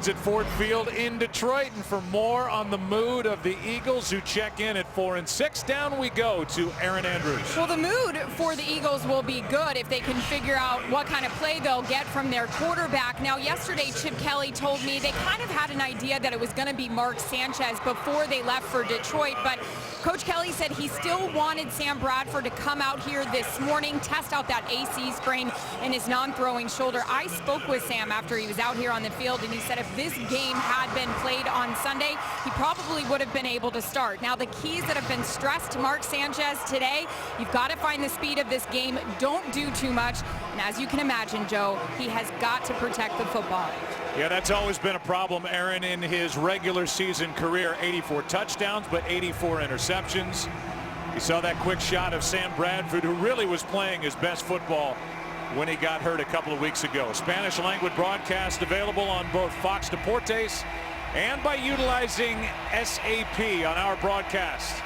Lions at Ford Field in Detroit, and for more on the mood of the Eagles, who check in at 4-6, down we go to Erin Andrews. Well, the mood for the Eagles will be good if they can figure out what kind of play they'll get from their quarterback. Now, yesterday, Chip Kelly told me they kind of had an idea that it was going to be Mark Sanchez before they left for Detroit, but Coach Kelly said he still wanted Sam Bradford to come out here this morning, test out that AC sprain in his non-throwing shoulder. I spoke with Sam after he was out here on the field, and he said if this game had been played on Sunday, he probably would have been able to start. Now, the keys that have been stressed to Mark Sanchez today, you've got to find the speed of this game. Don't do too much. And as you can imagine, Joe, he has got to protect the football. Yeah, that's always been a problem, Aaron, in his regular season career. 84 touchdowns, but 84 interceptions. You saw that quick shot of Sam Bradford, who really was playing his best football when he got hurt a couple of weeks ago. Spanish language broadcast available on both Fox Deportes and by utilizing SAP on our broadcast.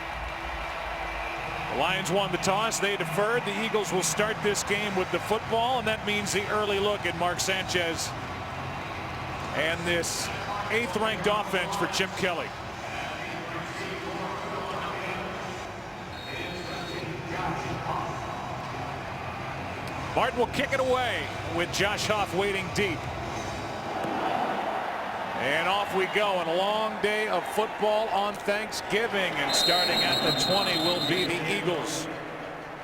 The Lions won the toss. They deferred. The Eagles will start this game with the football, and that means the early look at Mark Sanchez and this 8th-ranked offense for Chip Kelly. Martin will kick it away with Josh Huff waiting deep. And off we go. And a long day of football on Thanksgiving. And starting at the 20 will be the Eagles,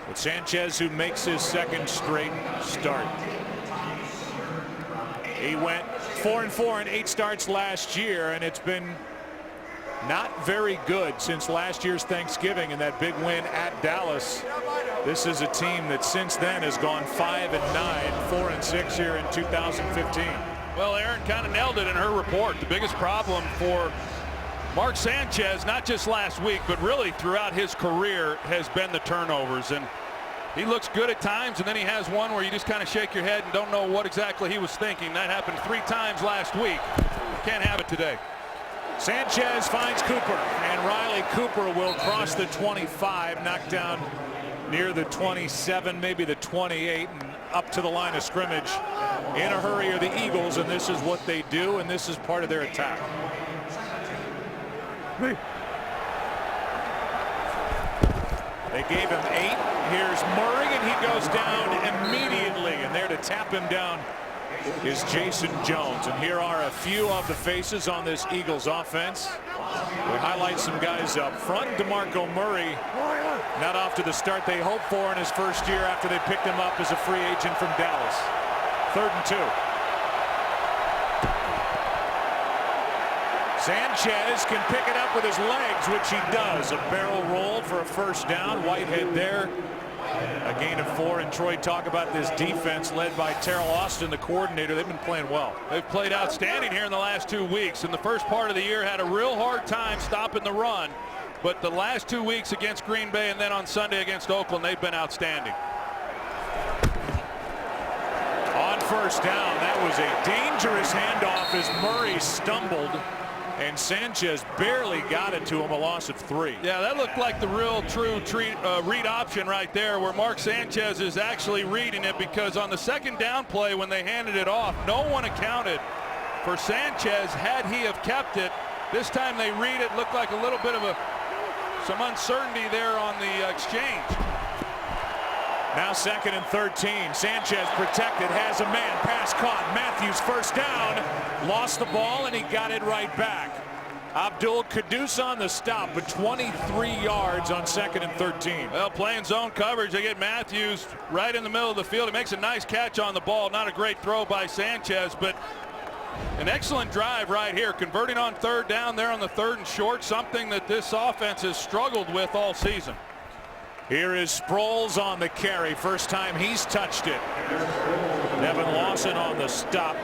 with Sanchez, who makes his 2nd straight start. He went 4-4 in 8 starts last year, and it's been not very good since last year's Thanksgiving and that big win at Dallas. This is a team that since then has gone 5-9, 4-6 here in 2015. Well, Aaron kind of nailed it in her report. The biggest problem for Mark Sanchez, not just last week, but really throughout his career, has been the turnovers. And he looks good at times, and then he has one where you just kind of shake your head and don't know what exactly he was thinking. That happened 3 times last week. Can't have it today. Sanchez finds Cooper, and Riley Cooper will cross the 25, knocked down near the 27, maybe the 28, and up to the line of scrimmage. In a hurry are the Eagles, and this is what they do, and this is part of their attack. They gave him 8. Here's Murray, and he goes down immediately, and there to tap him down is Jason Jones. And here are a few of the faces on this Eagles offense. We highlight some guys up front. DeMarco Murray not off to the start they hoped for in his first year after they picked him up as a free agent from Dallas. 3rd and 2. Sanchez can pick it up with his legs, which he does. A barrel roll for a 1st down. Whitehead there. A gain of 4, and Troy, talk about this defense led by Terrell Austin, the coordinator. They've been playing well. They've played outstanding here in the last 2 weeks. In the first part of the year, had a real hard time stopping the run. But the last 2 weeks against Green Bay and then on Sunday against Oakland, they've been outstanding. On 1st down, that was a dangerous handoff as Murray stumbled, and Sanchez barely got it to him, a loss of 3. Yeah, that looked like the real true read option right there, where Mark Sanchez is actually reading it, because on the 2nd down play when they handed it off, no one accounted for Sanchez had he have kept it. This time they read it, looked like a little bit of some uncertainty there on the exchange. Now 2nd and 13. Sanchez protected, has a man, pass caught. Matthews 1st down, lost the ball, and he got it right back. Abdul Kudus on the stop, but 23 yards on 2nd and 13. Well, playing zone coverage, they get Matthews right in the middle of the field. He makes a nice catch on the ball. Not a great throw by Sanchez, but an excellent drive right here, converting on 3rd down there on the 3rd and short, something that this offense has struggled with all season. Here is Sproles on the carry. First time he's touched it. Nevin Lawson on the stop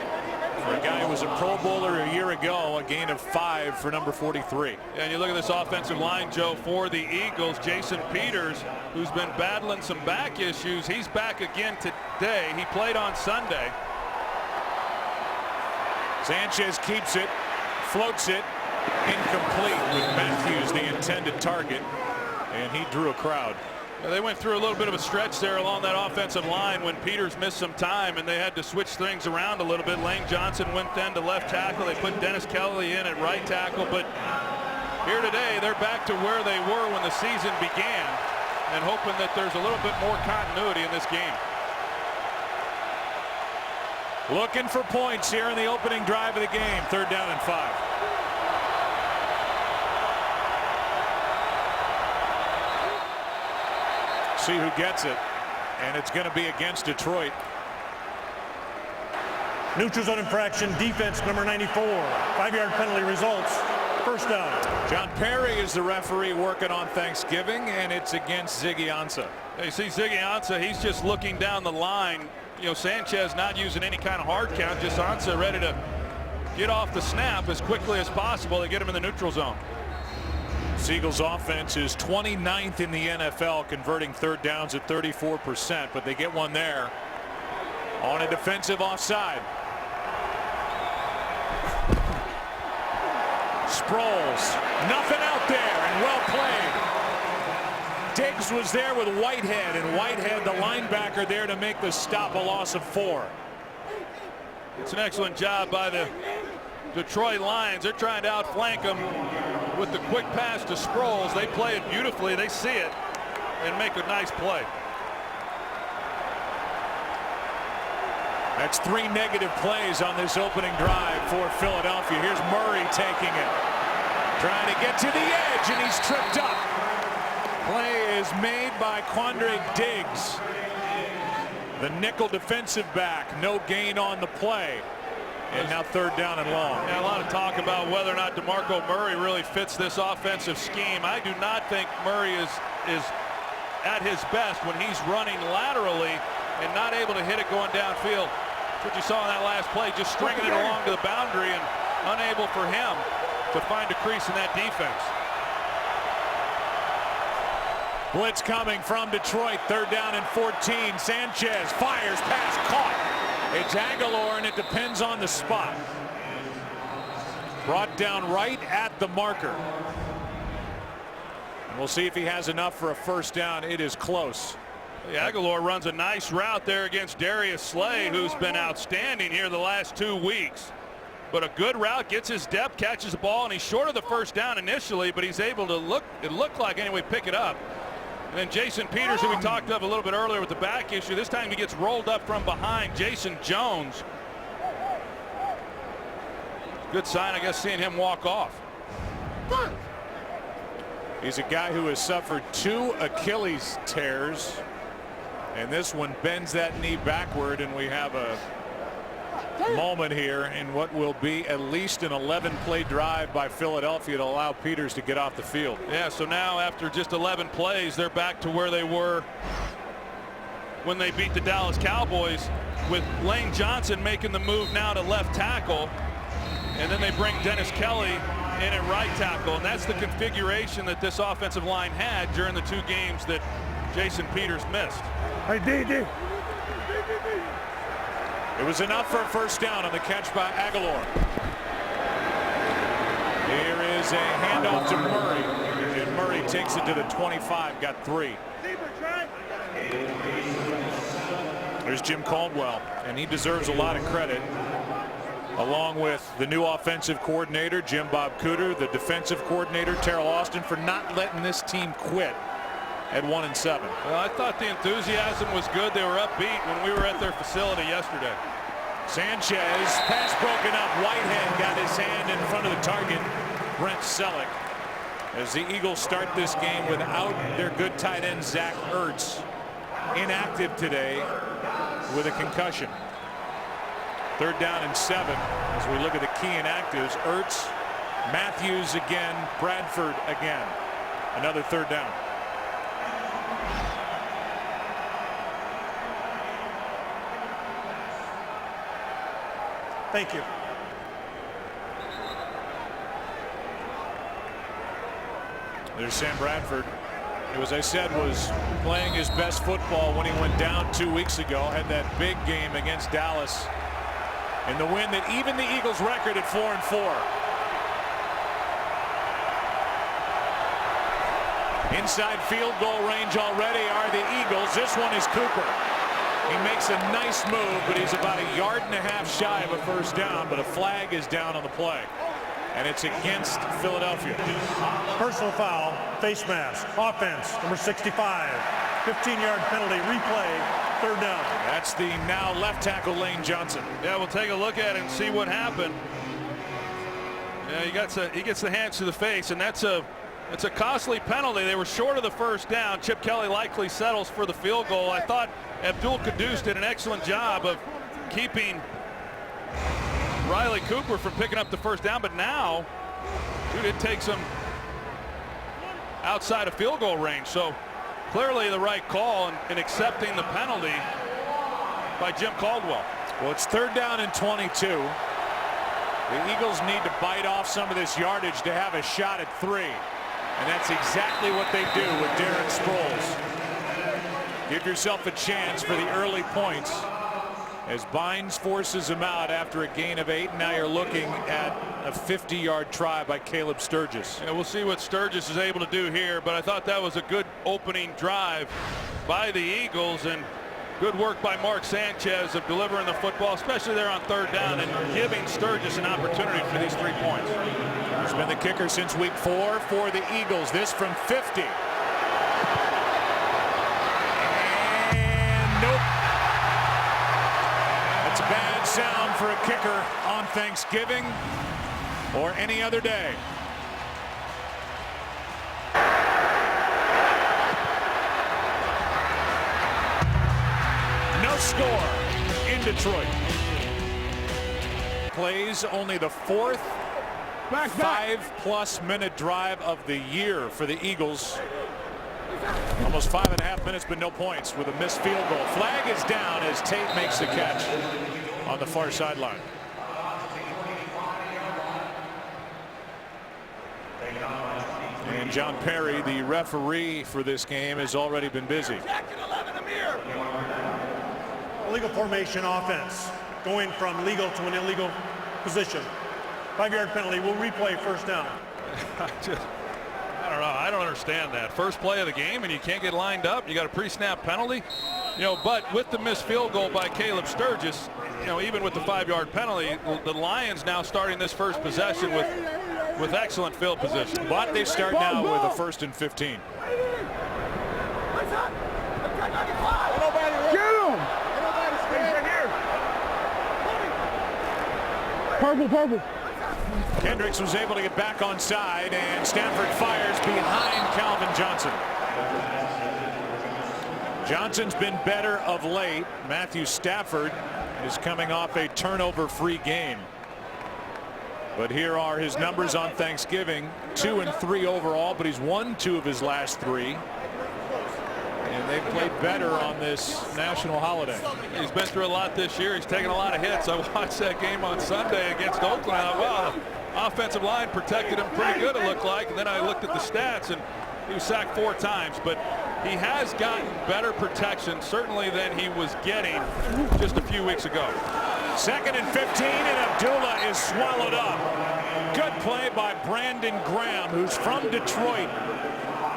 for a guy who was a Pro Bowler a year ago. A gain of 5 for number 43. And you look at this offensive line, Joe, for the Eagles. Jason Peters, who's been battling some back issues, he's back again today. He played on Sunday. Sanchez keeps it, floats it, incomplete, with Matthews the intended target, and he drew a crowd. They went through a little bit of a stretch there along that offensive line when Peters missed some time, and they had to switch things around a little bit. Lane Johnson went then to left tackle. They put Dennis Kelly in at right tackle. But here today, they're back to where they were when the season began, and hoping that there's a little bit more continuity in this game. Looking for points here in the opening drive of the game. 3rd down and 5. See who gets it, and it's going to be against Detroit. Neutral zone infraction, defense number 94. 5-yard penalty results. 1st down. John Perry is the referee working on Thanksgiving, and it's against Ziggy Ansah. You see Ziggy Ansah, he's just looking down the line. You know, Sanchez not using any kind of hard count, just Ansah ready to get off the snap as quickly as possible to get him in the neutral zone. Seagulls offense is 29th in the NFL, converting 3rd downs at 34%, but they get one there on a defensive offside. Sproles, nothing out there, and well played. Diggs was there with Whitehead, and Whitehead, the linebacker, there to make the stop, a loss of 4. It's an excellent job by the Detroit Lions. They're trying to outflank them with the quick pass to Sproles. They play it beautifully. They see it and make a nice play. That's 3 negative plays on this opening drive for Philadelphia. Here's Murray taking it, trying to get to the edge, and he's tripped up. Play is made by Quandre Diggs, the nickel defensive back. No gain on the play. And now 3rd down and long. Yeah, a lot of talk about whether or not DeMarco Murray really fits this offensive scheme. I do not think Murray is at his best when he's running laterally and not able to hit it going downfield. That's what you saw in that last play, just stringing it along to the boundary and unable for him to find a crease in that defense. Blitz coming from Detroit. 3rd down and 14. Sanchez fires, pass caught. It's Aguilar, and it depends on the spot. Brought down right at the marker. And we'll see if he has enough for a 1st down. It is close. Aguilar runs a nice route there against Darius Slay, who's been outstanding here the last 2 weeks. But a good route, gets his depth, catches the ball, and he's short of the 1st down initially, but he's able to it looked like anyway, pick it up. And then Jason Peters, who we talked of a little bit earlier with the back issue, this time he gets rolled up from behind. Jason Jones. Good sign, I guess, seeing him walk off. He's a guy who has suffered 2 Achilles tears, and this one bends that knee backward, and we have a moment here in what will be at least an 11-play drive by Philadelphia to allow Peters to get off the field. Yeah, so now after just 11 plays, they're back to where they were when they beat the Dallas Cowboys, with Lane Johnson making the move now to left tackle, and then they bring Dennis Kelly in at right tackle, and that's the configuration that this offensive line had during the 2 games that Jason Peters missed. Hey, D. It was enough for a 1st down on the catch by Aguilar. Here is a handoff to Murray, and Murray takes it to the 25, got 3. There's Jim Caldwell, and he deserves a lot of credit, along with the new offensive coordinator, Jim Bob Cooter, the defensive coordinator, Terrell Austin, for not letting this team quit at 1-7. Well, I thought the enthusiasm was good. They were upbeat when we were at their facility yesterday. Sanchez, pass broken up. Whitehead got his hand in front of the target. Brent Selleck, as the Eagles start this game without their good tight end Zach Ertz, inactive today with a concussion. 3rd down and 7 as we look at the key inactives. Ertz, Matthews again, Bradford again. Another 3rd down. Thank you. There's Sam Bradford, who, as I said, was playing his best football when he went down 2 weeks ago. Had that big game against Dallas in the win that even the Eagles record at 4-4. Inside field goal range already are the Eagles. This one is Cooper. He makes a nice move, but he's about 1.5 yards shy of a first down, but a flag is down on the play. And it's against Philadelphia. Personal foul, face mask, offense, number 65. 15-yard penalty, replay, third down. That's the now left tackle Lane Johnson. Yeah, we'll take a look at it and see what happened. Yeah, he gets the hands to the face, and it's a costly penalty. They were short of the first down. Chip Kelly likely settles for the field goal. I thought Abdul Quddus did an excellent job of keeping Riley Cooper from picking up the first down, but now, dude, it takes him outside of field goal range. So clearly the right call in accepting the penalty by Jim Caldwell. Well, it's third down and 22. The Eagles need to bite off some of this yardage to have a shot at 3. And that's exactly what they do with Darren Sproles. Give yourself a chance for the early points as Bynes forces him out after a gain of 8. Now you're looking at a 50-yard try by Caleb Sturgis. Yeah, we'll see what Sturgis is able to do here, but I thought that was a good opening drive by the Eagles, and good work by Mark Sanchez of delivering the football, especially there on third down, and giving Sturgis an opportunity for these 3 points. He's been the kicker since week 4 for the Eagles. This from 50. And nope. That's a bad sound for a kicker on Thanksgiving or any other day. No score in Detroit. Plays only the 4th 5+ minute drive of the year for the Eagles. Almost 5.5 minutes, but no points with a missed field goal. Flag is down as Tate makes the catch on the far sideline. And John Perry, the referee for this game, has already been busy. Illegal formation offense, going from legal to an illegal position. 5-yard penalty, will replay first down. I don't know. I don't understand that. First play of the game and you can't get lined up. You got a pre-snap penalty. You know, but with the missed field goal by Caleb Sturgis, you know, even with the 5-yard penalty, the Lions now starting this first possession with excellent field position. But they start now with a 1st and 15. Purple. Kendricks was able to get back on side, and Stanford fires behind Calvin Johnson. Johnson's been better of late. Matthew Stafford is coming off a turnover-free game. But here are his numbers on Thanksgiving. 2 and 3 overall, but he's won 2 of his last 3. And they've played better on this national holiday. He's been through a lot this year. He's taken a lot of hits. I watched that game on Sunday against Oakland. I thought, wow, the offensive line protected him pretty good, it looked like. And then I looked at the stats, and he was sacked 4 times. But he has gotten better protection, certainly, than he was getting just a few weeks ago. 2nd and 15, and Abdullah is swallowed up. Good play by Brandon Graham, who's from Detroit.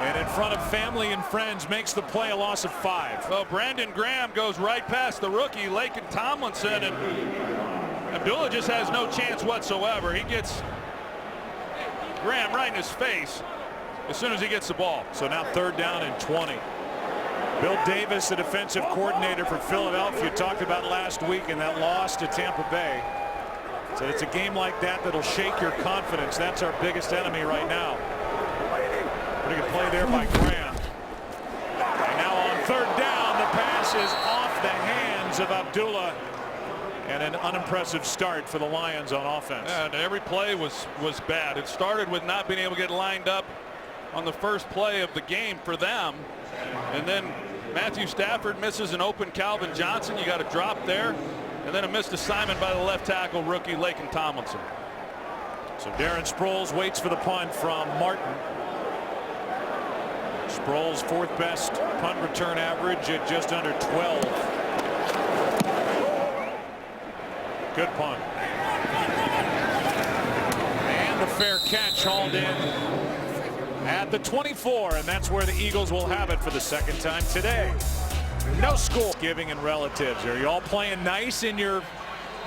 And in front of family and friends, makes the play, a loss of 5. Well, Brandon Graham goes right past the rookie, Laken Tomlinson, and Abdullah just has no chance whatsoever. He gets Graham right in his face as soon as he gets the ball. So now 3rd down and 20. Bill Davis, the defensive coordinator for Philadelphia, talked about last week in that loss to Tampa Bay. So it's a game like that that'll shake your confidence. That's our biggest enemy right now. Pretty good play there by Graham. And now on 3rd down, the pass is off the hands of Abdullah. And an unimpressive start for the Lions on offense. And every play was bad. It started with not being able to get lined up on the first play of the game for them. And then Matthew Stafford misses an open Calvin Johnson. You got a drop there. And then a missed assignment by the left tackle rookie Laken Tomlinson. So Darren Sproles waits for the punt from Martin. Sproles' 4th best punt return average at just under 12. Good punt. And the fair catch hauled in at the 24, and that's where the Eagles will have it for the second time today. No school giving and relatives. Are you all playing nice in your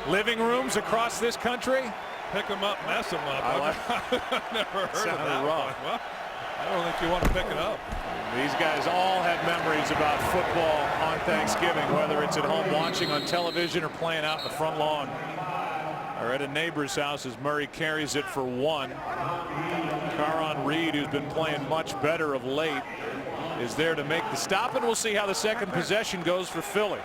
living rooms across this country? Pick them up, mess them up. I've never heard of that one. Well, I don't think you want to pick it up. These guys all have memories about football on Thanksgiving, whether it's at home watching on television or playing out in the front lawn or at a neighbor's house as Murray carries it for one. Caron Reed, who's been playing much better of late, is there to make the stop, and we'll see how the second possession goes for Philly.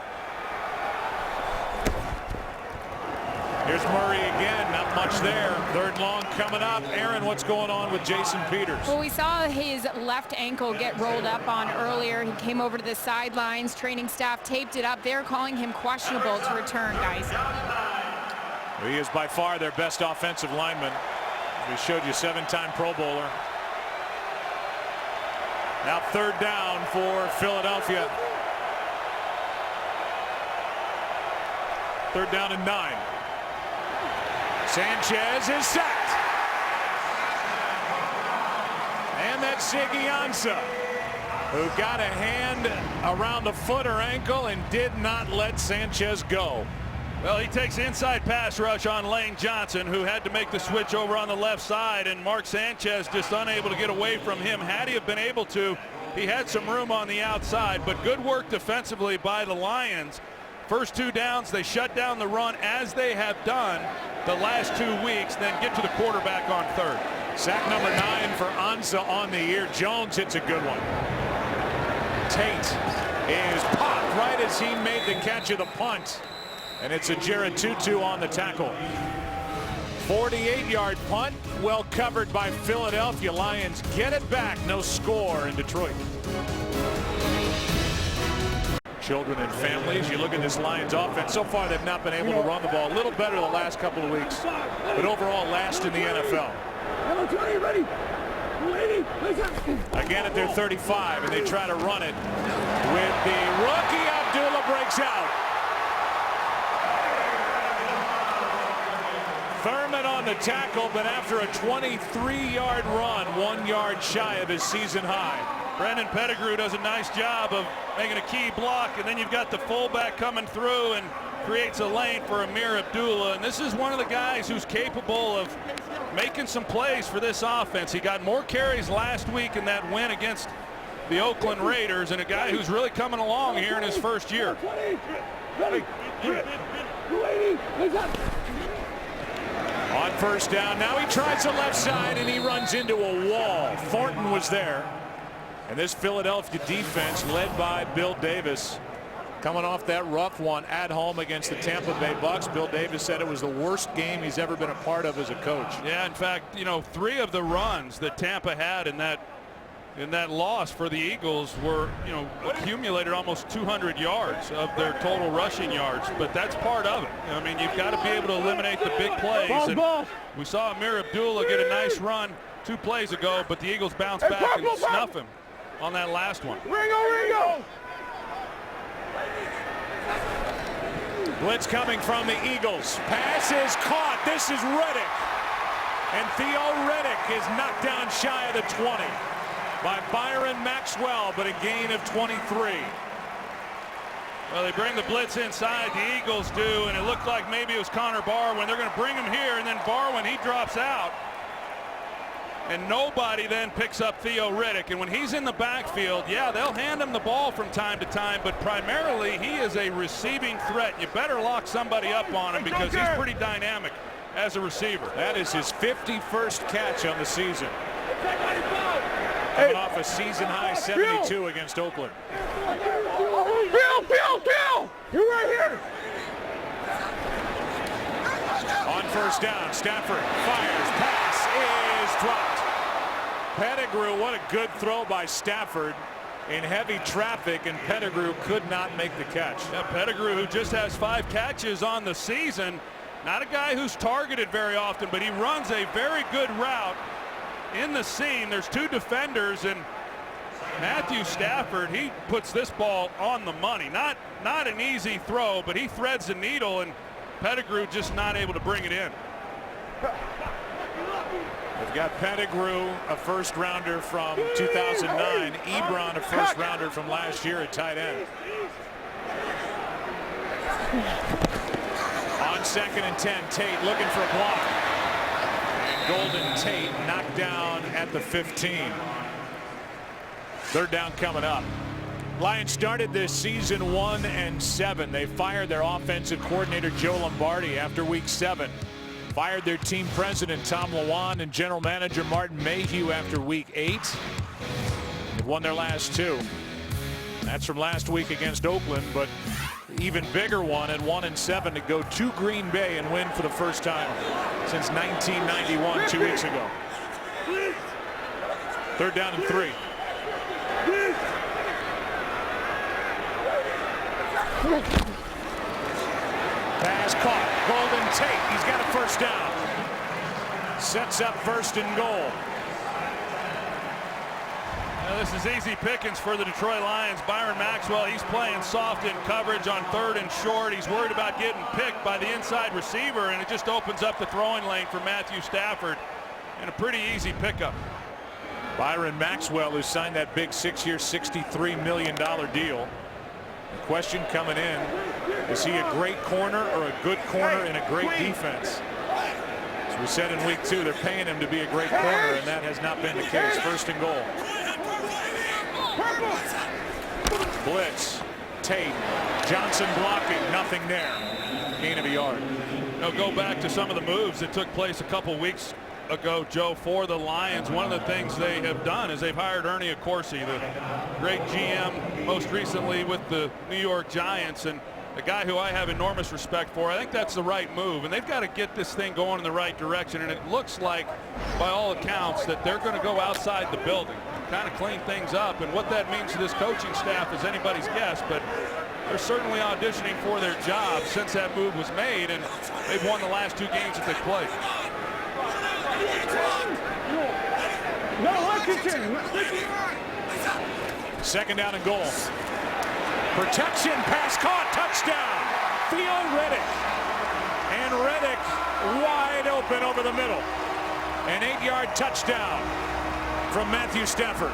Here's Murray again, not much there. Third long coming up. Aaron, what's going on with Jason Peters? Well, we saw his left ankle get rolled up on earlier. He came over to the sidelines. Training staff taped it up. They're calling him questionable to return, guys. He is by far their best offensive lineman. We showed you 7-time Pro Bowler. Now third down for Philadelphia. Third down and 9. Sanchez is sacked. And that's Siggy Ansah, who got a hand around a foot or ankle and did not let Sanchez go. Well, he takes inside pass rush on Lane Johnson, who had to make the switch over on the left side, and Mark Sanchez just unable to get away from him. Had he have been able to, he had some room on the outside, but good work defensively by the Lions. First 2 downs, they shut down the run as they have done the last 2 weeks, then get to the quarterback on third. Sack number 9 for Ansah on the year. Jones hits a good one. Tate is popped right as he made the catch of the punt. And it's a Jared Tutu on the tackle. 48-yard punt, well covered by Philadelphia. Lions get it back. No score in Detroit. Children and families, you look at this Lions offense. So far, they've not been able to run the ball. A little better the last couple of weeks, but overall last in the NFL. Again at their 35, and they try to run it with the rookie. Abdullah breaks out. Thurman on the tackle, but after a 23-yard run, 1 yard shy of his season high. Brandon Pettigrew does a nice job of making a key block, and then you've got the fullback coming through and creates a lane for Amir Abdullah. And this is one of the guys who's capable of making some plays for this offense. He got more carries last week in that win against the Oakland Raiders, and a guy who's really coming along here in his first year. On first down, now he tries the left side and he runs into a wall. Thornton was there. And this Philadelphia defense led by Bill Davis, coming off that rough one at home against the Tampa Bay Bucks. Bill Davis said it was the worst game he's ever been a part of as a coach. Yeah, in fact, you know, 3 of the runs that Tampa had in that loss for the Eagles were, you know, accumulated almost 200 yards of their total rushing yards. But that's part of it. I mean, you've got to be able to eliminate the big plays. And we saw Amir Abdullah get a nice run 2 plays ago, but the Eagles bounce back and snuff him on that last one. Ringo! Blitz coming from the Eagles. Pass is caught. This is Reddick. And Theo Reddick is knocked down shy of the 20 by Byron Maxwell, but a gain of 23. Well, they bring the blitz inside, the Eagles do, and it looked like maybe it was Connor Barwin. They're going to bring him here, and then Barwin, he drops out. And nobody then picks up Theo Reddick. And when he's in the backfield, yeah, they'll hand him the ball from time to time, but primarily he is a receiving threat. You better lock somebody up on him because he's pretty dynamic as a receiver. That is his 51st catch on the season. Coming off a season-high 72 against Oakland. Bill! You're right here! On first down, Stafford fires. Pass is dropped. Pettigrew, what a good throw by Stafford in heavy traffic, and Pettigrew could not make the catch. Yeah, Pettigrew, who just has 5 catches on the season, not a guy who's targeted very often, but he runs a very good route in the seam. There's 2 defenders, and Matthew Stafford, he puts this ball on the money. Not an easy throw, but he threads the needle, and Pettigrew just not able to bring it in. They've got Pettigrew, a first rounder from 2009, Ebron, a first rounder from last year at tight end. On 2nd and 10, Tate looking for a block. And Golden Tate knocked down at the 15. 3rd down coming up. Lions started this season 1-7. They fired their offensive coordinator Joe Lombardi after week 7. Fired their team president Tom Lewan and general manager Martin Mayhew after week 8. They've won their last 2. That's from last week against Oakland, but even bigger one at 1-7 to go to Green Bay and win for the first time since 1991, 2 weeks ago. 3rd down and 3. Pass caught. Golden Tate. He's got a first down. Sets up 1st and goal. Now, this is easy pickings for the Detroit Lions. Byron Maxwell, he's playing soft in coverage on 3rd and short. He's worried about getting picked by the inside receiver, and it just opens up the throwing lane for Matthew Stafford. And a pretty easy pickup. Byron Maxwell, who signed that big 6-year, $63 million deal. The question coming in, is he a great corner or a good corner in a great defense? As we said in week 2, they're paying him to be a great corner, and that has not been the case. 1st and goal. Blitz. Tate. Johnson blocking. Nothing there. Gain of a yard. Now go back to some of the moves that took place a couple weeks ago, Joe, for the Lions. One of the things they have done is they've hired Ernie Accorsi, the great GM, most recently with the New York Giants, and a guy who I have enormous respect for. I think that's the right move, and they've got to get this thing going in the right direction, and it looks like, by all accounts, that they're going to go outside the building, kind of clean things up, and what that means to this coaching staff is anybody's guess, but they're certainly auditioning for their job since that move was made, and they've won the last 2 games that they've played. No, Washington. 2nd down and goal. Protection, pass caught, touchdown. Theo Riddick. And Riddick wide open over the middle. An 8-yard touchdown from Matthew Stafford.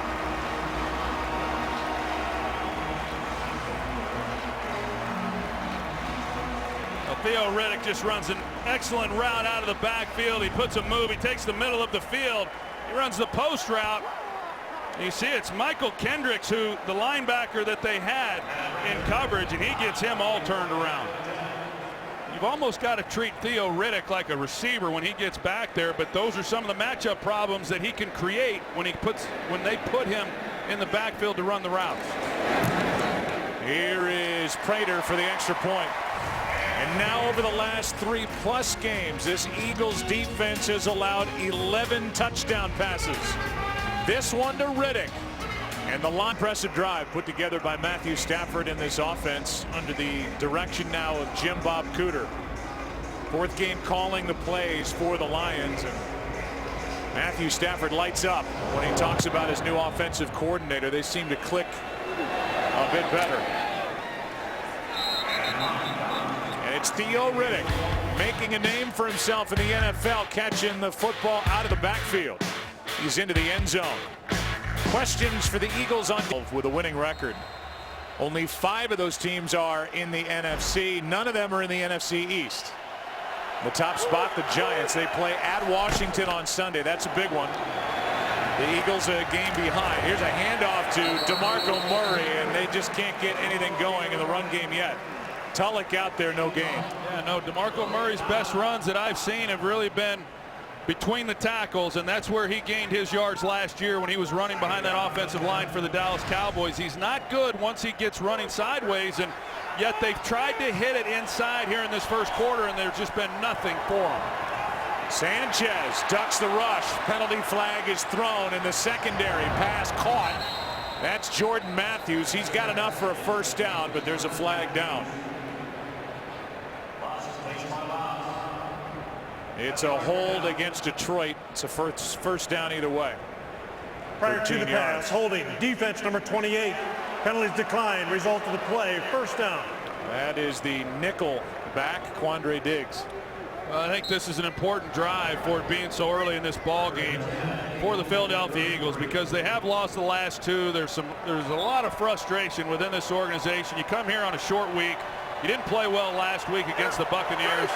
Well, Theo Riddick just runs an excellent route out of the backfield. He puts a move. He takes the middle of the field. He runs the post route. You see it's Michael Kendricks, who the linebacker that they had in coverage, and he gets him all turned around. You've almost got to treat Theo Riddick like a receiver when he gets back there, but those are some of the matchup problems that he can create when they put him in the backfield to run the routes. Here is Prater for the extra point. And now over the last 3+ games, this Eagles defense has allowed 11 touchdown passes. This one to Riddick. And the long impressive drive put together by Matthew Stafford in this offense under the direction now of Jim Bob Cooter. 4th game calling the plays for the Lions. And Matthew Stafford lights up when he talks about his new offensive coordinator. They seem to click a bit better. And it's Theo Riddick making a name for himself in the NFL, catching the football out of the backfield. He's into the end zone. Questions for the Eagles on with a winning record. Only 5 of those teams are in the NFC. None of them are in the NFC East. The top spot, the Giants. They play at Washington on Sunday. That's a big one. The Eagles a game behind. Here's a handoff to DeMarco Murray, and they just can't get anything going in the run game yet. Tulloch out there, no gain. Yeah, no, DeMarco Murray's best runs that I've seen have really been between the tackles, and that's where he gained his yards last year when he was running behind that offensive line for the Dallas Cowboys. He's not good once he gets running sideways, and yet they've tried to hit it inside here in this first quarter, and there's just been nothing for him. Sanchez ducks the rush. Penalty flag is thrown in the secondary. Pass caught. That's Jordan Matthews. He's got enough for a first down, but there's a flag down. It's a hold against Detroit. It's a first down either way. Prior to the pass, holding, defense number 28. Penalties declined, result of the play, first down. That is the nickel back, Quandre Diggs. Well, I think this is an important drive for it being so early in this ball game for the Philadelphia Eagles, because they have lost the last two. There's a lot of frustration within this organization. You come here on a short week. You didn't play well last week against the Buccaneers,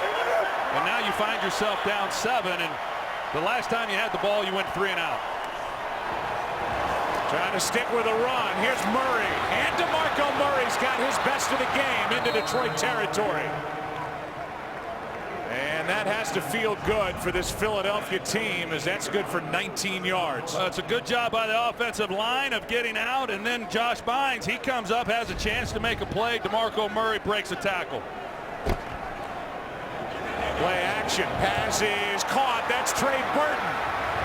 and now you find yourself down 7, and the last time you had the ball, you went 3 and out. Trying to stick with a run. Here's Murray. And DeMarco Murray's got his best of the game into Detroit territory. And that has to feel good for this Philadelphia team, as that's good for 19 yards. It's a good job by the offensive line of getting out, and then Josh Bynes, he comes up, has a chance to make a play. DeMarco Murray breaks a tackle. Play action. Pass is caught. That's Trey Burton.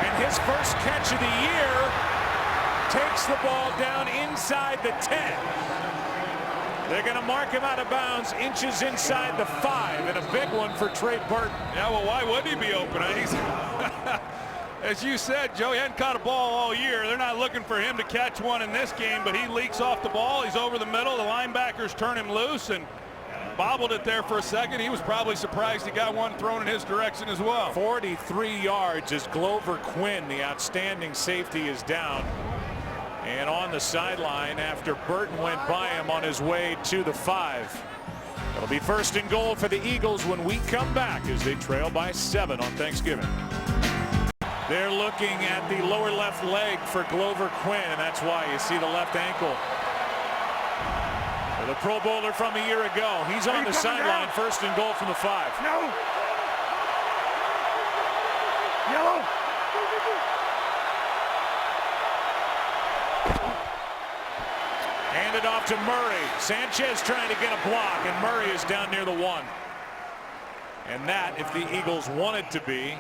And his first catch of the year takes the ball down inside the 10. They're going to mark him out of bounds, inches inside the 5, and a big one for Trey Burton. Yeah, well, why would he be open? As you said, Joe, he hadn't caught a ball all year. They're not looking for him to catch one in this game, but he leaks off the ball. He's over the middle. The linebackers turn him loose and bobbled it there for a second. He was probably surprised he got one thrown in his direction as well. 43 yards as Glover Quinn, the outstanding safety, is down. And on the sideline after Burton went by him on his way to the 5. It'll be 1st and goal for the Eagles when we come back, as they trail by 7 on Thanksgiving. They're looking at the lower left leg for Glover Quinn, and that's why you see the left ankle. The Pro Bowler from a year ago. He's on the sideline. 1st and goal from the 5. No. Yellow. Handed off to Murray. Sanchez trying to get a block, and Murray is down near the 1. And that, if the Eagles want it to be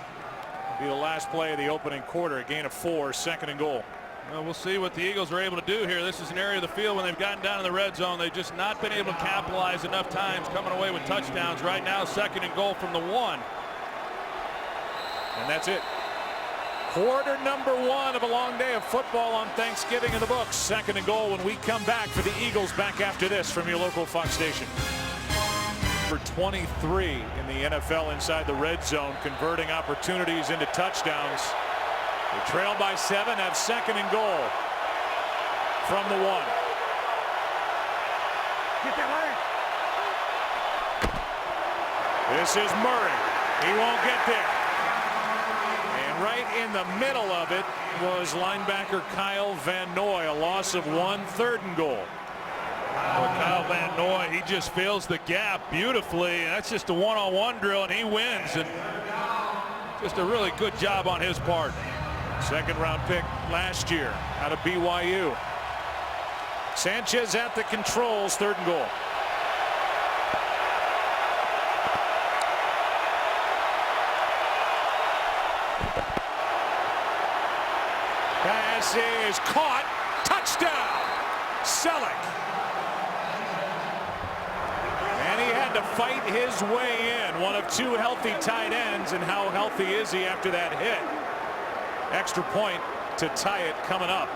the last play of the opening quarter. A gain of 4, 2nd and goal. Well, we'll see what the Eagles are able to do here. This is an area of the field when they've gotten down in the red zone. They've just not been able to capitalize enough times coming away with touchdowns. Right now, 2nd and goal from the 1. And that's it. Quarter number 1 of a long day of football on Thanksgiving in the books. 2nd and goal when we come back for the Eagles. Back after this from your local Fox station. For 23 in the NFL inside the red zone, converting opportunities into touchdowns. They trail by 7, have 2nd and goal from the 1. Get that leg. This is Murray. He won't get there. And right in the middle of it was linebacker Kyle Van Noy. A loss of 1, 3rd and goal. Kyle Van Noy, he just fills the gap beautifully. And that's just a one-on-one drill, and he wins. And just a really good job on his part. 2nd round pick last year out of BYU. Sanchez at the controls. 3rd and goal. Pass is caught. Touchdown. Selleck. And he had to fight his way in. One of 2 healthy tight ends. And how healthy is he after that hit? Extra point to tie it coming up.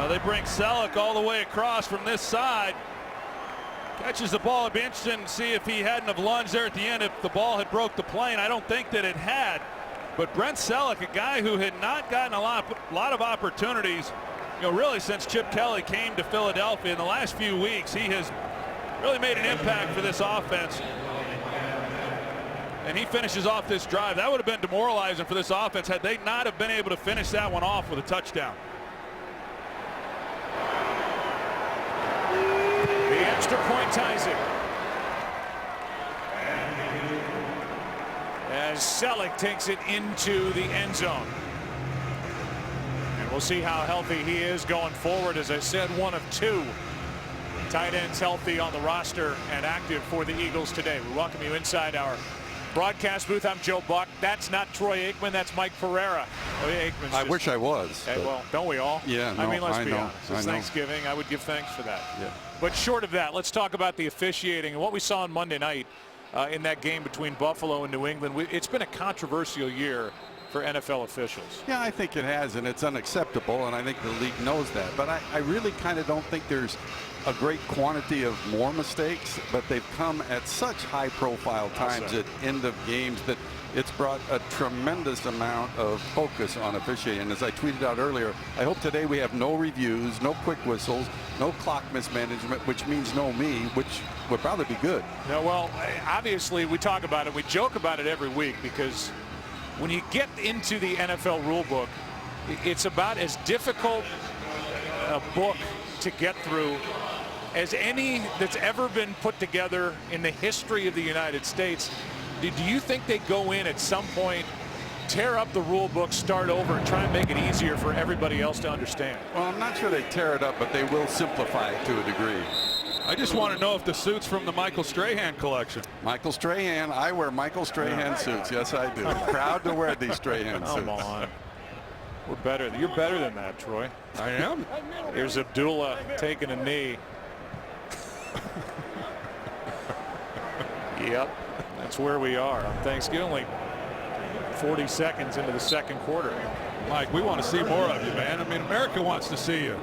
They bring Selleck all the way across from this side. Catches the ball. It'd be interesting to see if he hadn't have lunged there at the end, if the ball had broke the plane. I don't think that it had. But Brent Selleck, a guy who had not gotten a lot of opportunities, really since Chip Kelly came to Philadelphia in the last few weeks, he has really made an impact for this offense. And he finishes off this drive. That would have been demoralizing for this offense had they not have been able to finish that one off with a touchdown. The extra point ties it. As Selleck takes it into the end zone. And we'll see how healthy he is going forward. As I said, 1 of 2 tight ends healthy on the roster and active for the Eagles today. We welcome you inside our broadcast booth. I'm Joe Buck. That's not Troy Aikman. That's Mike Pereira. I wish I was. Hey, well, don't we all? Yeah, no, I mean, let's be know, honest. It's Thanksgiving. I would give thanks for that. Yeah. But short of that, let's talk about the officiating and what we saw on Monday night in that game between Buffalo and New England. It's been a controversial year for NFL officials. Yeah, I think it has, and it's unacceptable, and I think the league knows that. But I really kind of don't think there's a great quantity of more mistakes, but they've come at such high-profile times at end of games that it's brought a tremendous amount of focus on officiating. And as I tweeted out earlier, I hope today we have no reviews, no quick whistles, no clock mismanagement, which means no me, which would probably be good. Yeah, well, obviously we talk about it, we joke about it every week, because when you get into the NFL rule book, it's about as difficult a book to get through as any that's ever been put together in the history of the United States. Do you think they go in at some point, tear up the rule book, start over, and try and make it easier for everybody else to understand? Well, I'm not sure they tear it up, but they will simplify it to a degree. I just want to know if the suit's from the Michael Strahan collection. Michael Strahan, I wear Michael Strahan suits. Yes, I do. Proud to wear these Strahan suits. Come on. We're better. You're better than that, Troy. I am. Here's Abdullah taking a knee. Yep, that's where we are on Thanksgiving. Only 40 seconds into the second quarter. Mike, we want to see more of you, man. I mean, America wants to see you.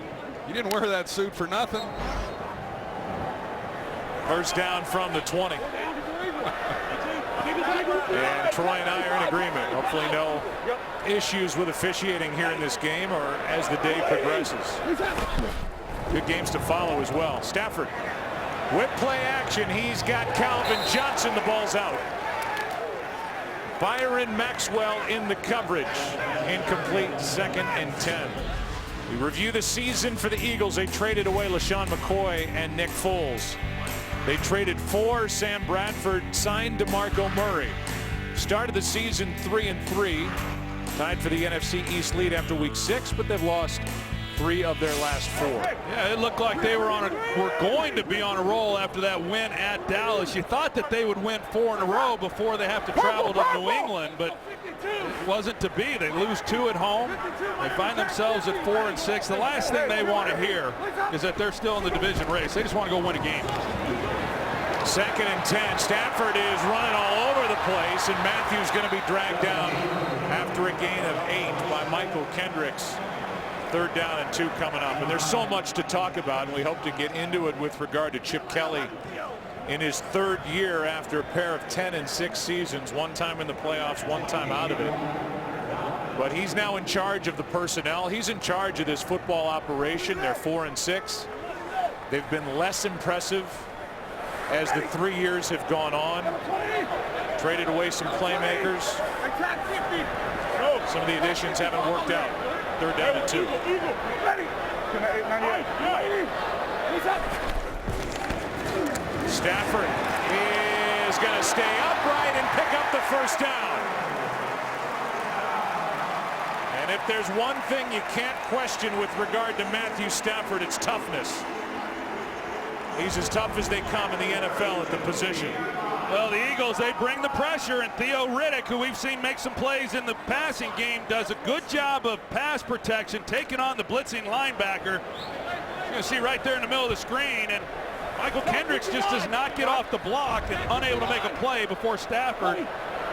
You didn't wear that suit for nothing. First down from the 20. And Troy and I are in agreement. Hopefully no issues with officiating here in this game or as the day progresses. Good games to follow as well. Stafford, whip play action. He's got Calvin Johnson. The ball's out. Byron Maxwell in the coverage. Incomplete, 2nd and 10. We review the season for the Eagles. They traded away LaShawn McCoy and Nick Foles. They traded for Sam Bradford, signed DeMarco Murray. Started the season 3-3, tied for the NFC East lead after week 6, but they've lost 3 of their last 4. Yeah, it looked like they were going to be on a roll after that win at Dallas. You thought that they would win 4 in a row before they have to travel to New England, but it wasn't to be. They lose 2 at home. They find themselves at 4-6. The last thing they want to hear is that they're still in the division race. They just want to go win a game. 2nd and 10. Stafford is running all over the place, and Matthews going to be dragged down after a gain of 8 by Michael Kendricks. 3rd down and 2 coming up, and there's so much to talk about, and we hope to get into it with regard to Chip Kelly in his 3rd year after a pair of 10-6 seasons, 1 time in the playoffs, 1 time out of it. But he's now in charge of the personnel. He's in charge of this football operation. They're 4-6. They've been less impressive as the 3 years have gone on. Traded away some playmakers. Some of the additions haven't worked out. 3rd down and 2. Stafford is going to stay upright and pick up the 1st down. And if there's one thing you can't question with regard to Matthew Stafford, it's toughness. He's as tough as they come in the NFL at the position. Well, the Eagles, they bring the pressure, and Theo Riddick, who we've seen make some plays in the passing game, does a good job of pass protection, taking on the blitzing linebacker. You're going to see right there in the middle of the screen, and Michael Kendricks just does not get off the block and unable to make a play before Stafford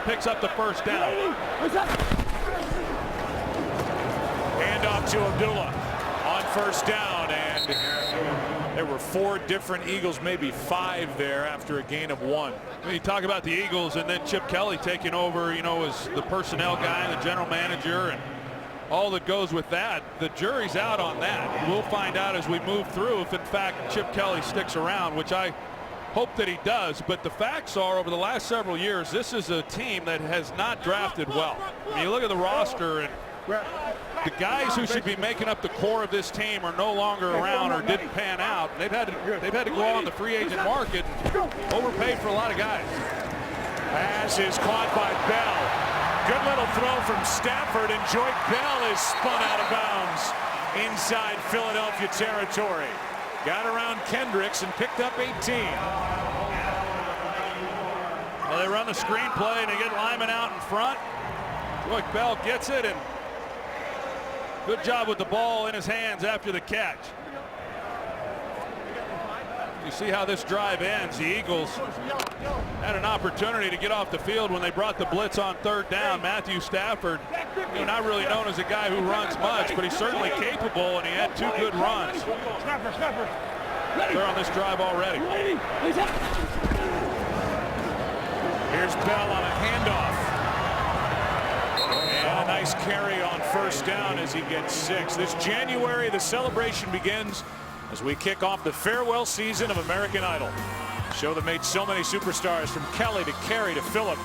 picks up the 1st down. Hand off to Abdullah on 1st down, and there were 4 different Eagles, maybe 5 there after a gain of 1. When you talk about the Eagles and then Chip Kelly taking over, you know, as the personnel guy, the general manager, and all that goes with that, the jury's out on that. We'll find out as we move through if, in fact, Chip Kelly sticks around, which I hope that he does. But the facts are, over the last several years, this is a team that has not drafted well. I mean, you look at the roster, and the guys who should be making up the core of this team are no longer around or didn't pan out. They've had to go on the free agent market and overpay for a lot of guys. Pass is caught by Bell. Good little throw from Stafford, and Joyce Bell is spun out of bounds inside Philadelphia territory. Got around Kendricks and picked up 18. Well, they run the screen play and they get Lyman out in front. Joyce Bell gets it, and good job with the ball in his hands after the catch. You see how this drive ends. The Eagles had an opportunity to get off the field when they brought the blitz on 3rd down. Matthew Stafford, you know, not really known as a guy who runs much, but he's certainly capable, and he had 2 good runs. They're on this drive already. Here's Bell on a handoff. And a nice carry on first down as he gets 6. This January, the celebration begins as we kick off the farewell season of American Idol. A show that made so many superstars, from Kelly to Carrie to Phillip,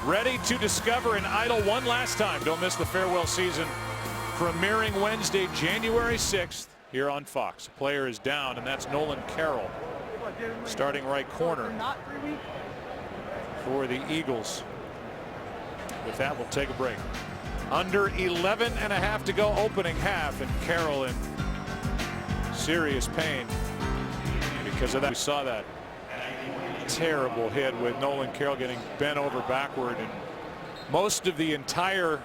ready to discover an idol one last time. Don't miss the farewell season, premiering Wednesday, January 6th here on Fox. A player is down, and that's Nolan Carroll, starting right corner for the Eagles. With that, we'll take a break. Under 11.5 to go opening half, and Carroll in serious pain because of that. We saw that terrible hit with Nolan Carroll getting bent over backward, and most of the entire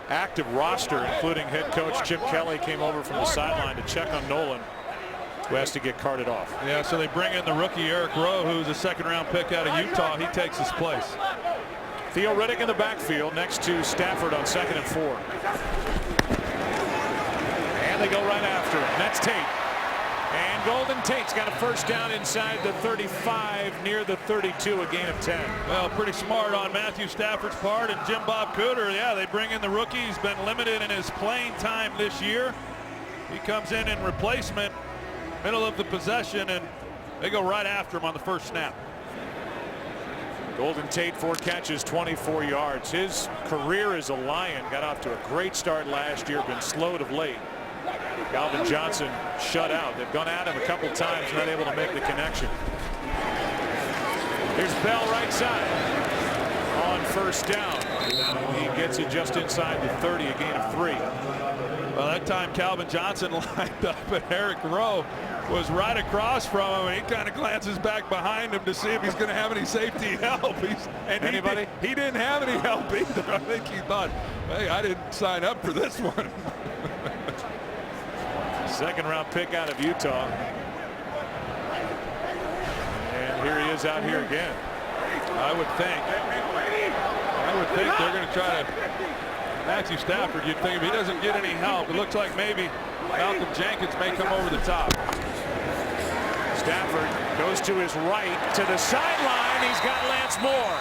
active roster, including head coach Chip Kelly, came over from the sideline to check on Nolan, who has to get carted off. Yeah, so they bring in the rookie Eric Rowe, who's a second-round pick out of Utah. He takes his place. Theo Riddick in the backfield next to Stafford on 2nd and 4. And they go right after him. That's Tate. And Golden Tate's got a first down inside the 35, near the 32, a gain of 10. Well, pretty smart on Matthew Stafford's part, and Jim Bob Cooter. Yeah, they bring in the rookie. He's been limited in his playing time this year. He comes in replacement, middle of the possession, and they go right after him on the first snap. Golden Tate, 4 catches, 24 yards. His career as a Lion got off to a great start last year, been slowed of late. Calvin Johnson shut out. They've gone at him a couple times, not able to make the connection. Here's Bell right side on first down. He gets it just inside the 30, a gain of 3. Well, that time Calvin Johnson lined up, and Eric Rowe was right across from him, and he kind of glances back behind him to see if he's going to have any safety help. Anybody? He didn't have any help either. I think he thought, hey, I didn't sign up for this one. Second-round pick out of Utah. And here he is out here again. I would think they're going to try to Matthew Stafford. You'd think if he doesn't get any help, it looks like maybe Malcolm Jenkins may come over the top. Stafford goes to his right to the sideline. He's got Lance Moore.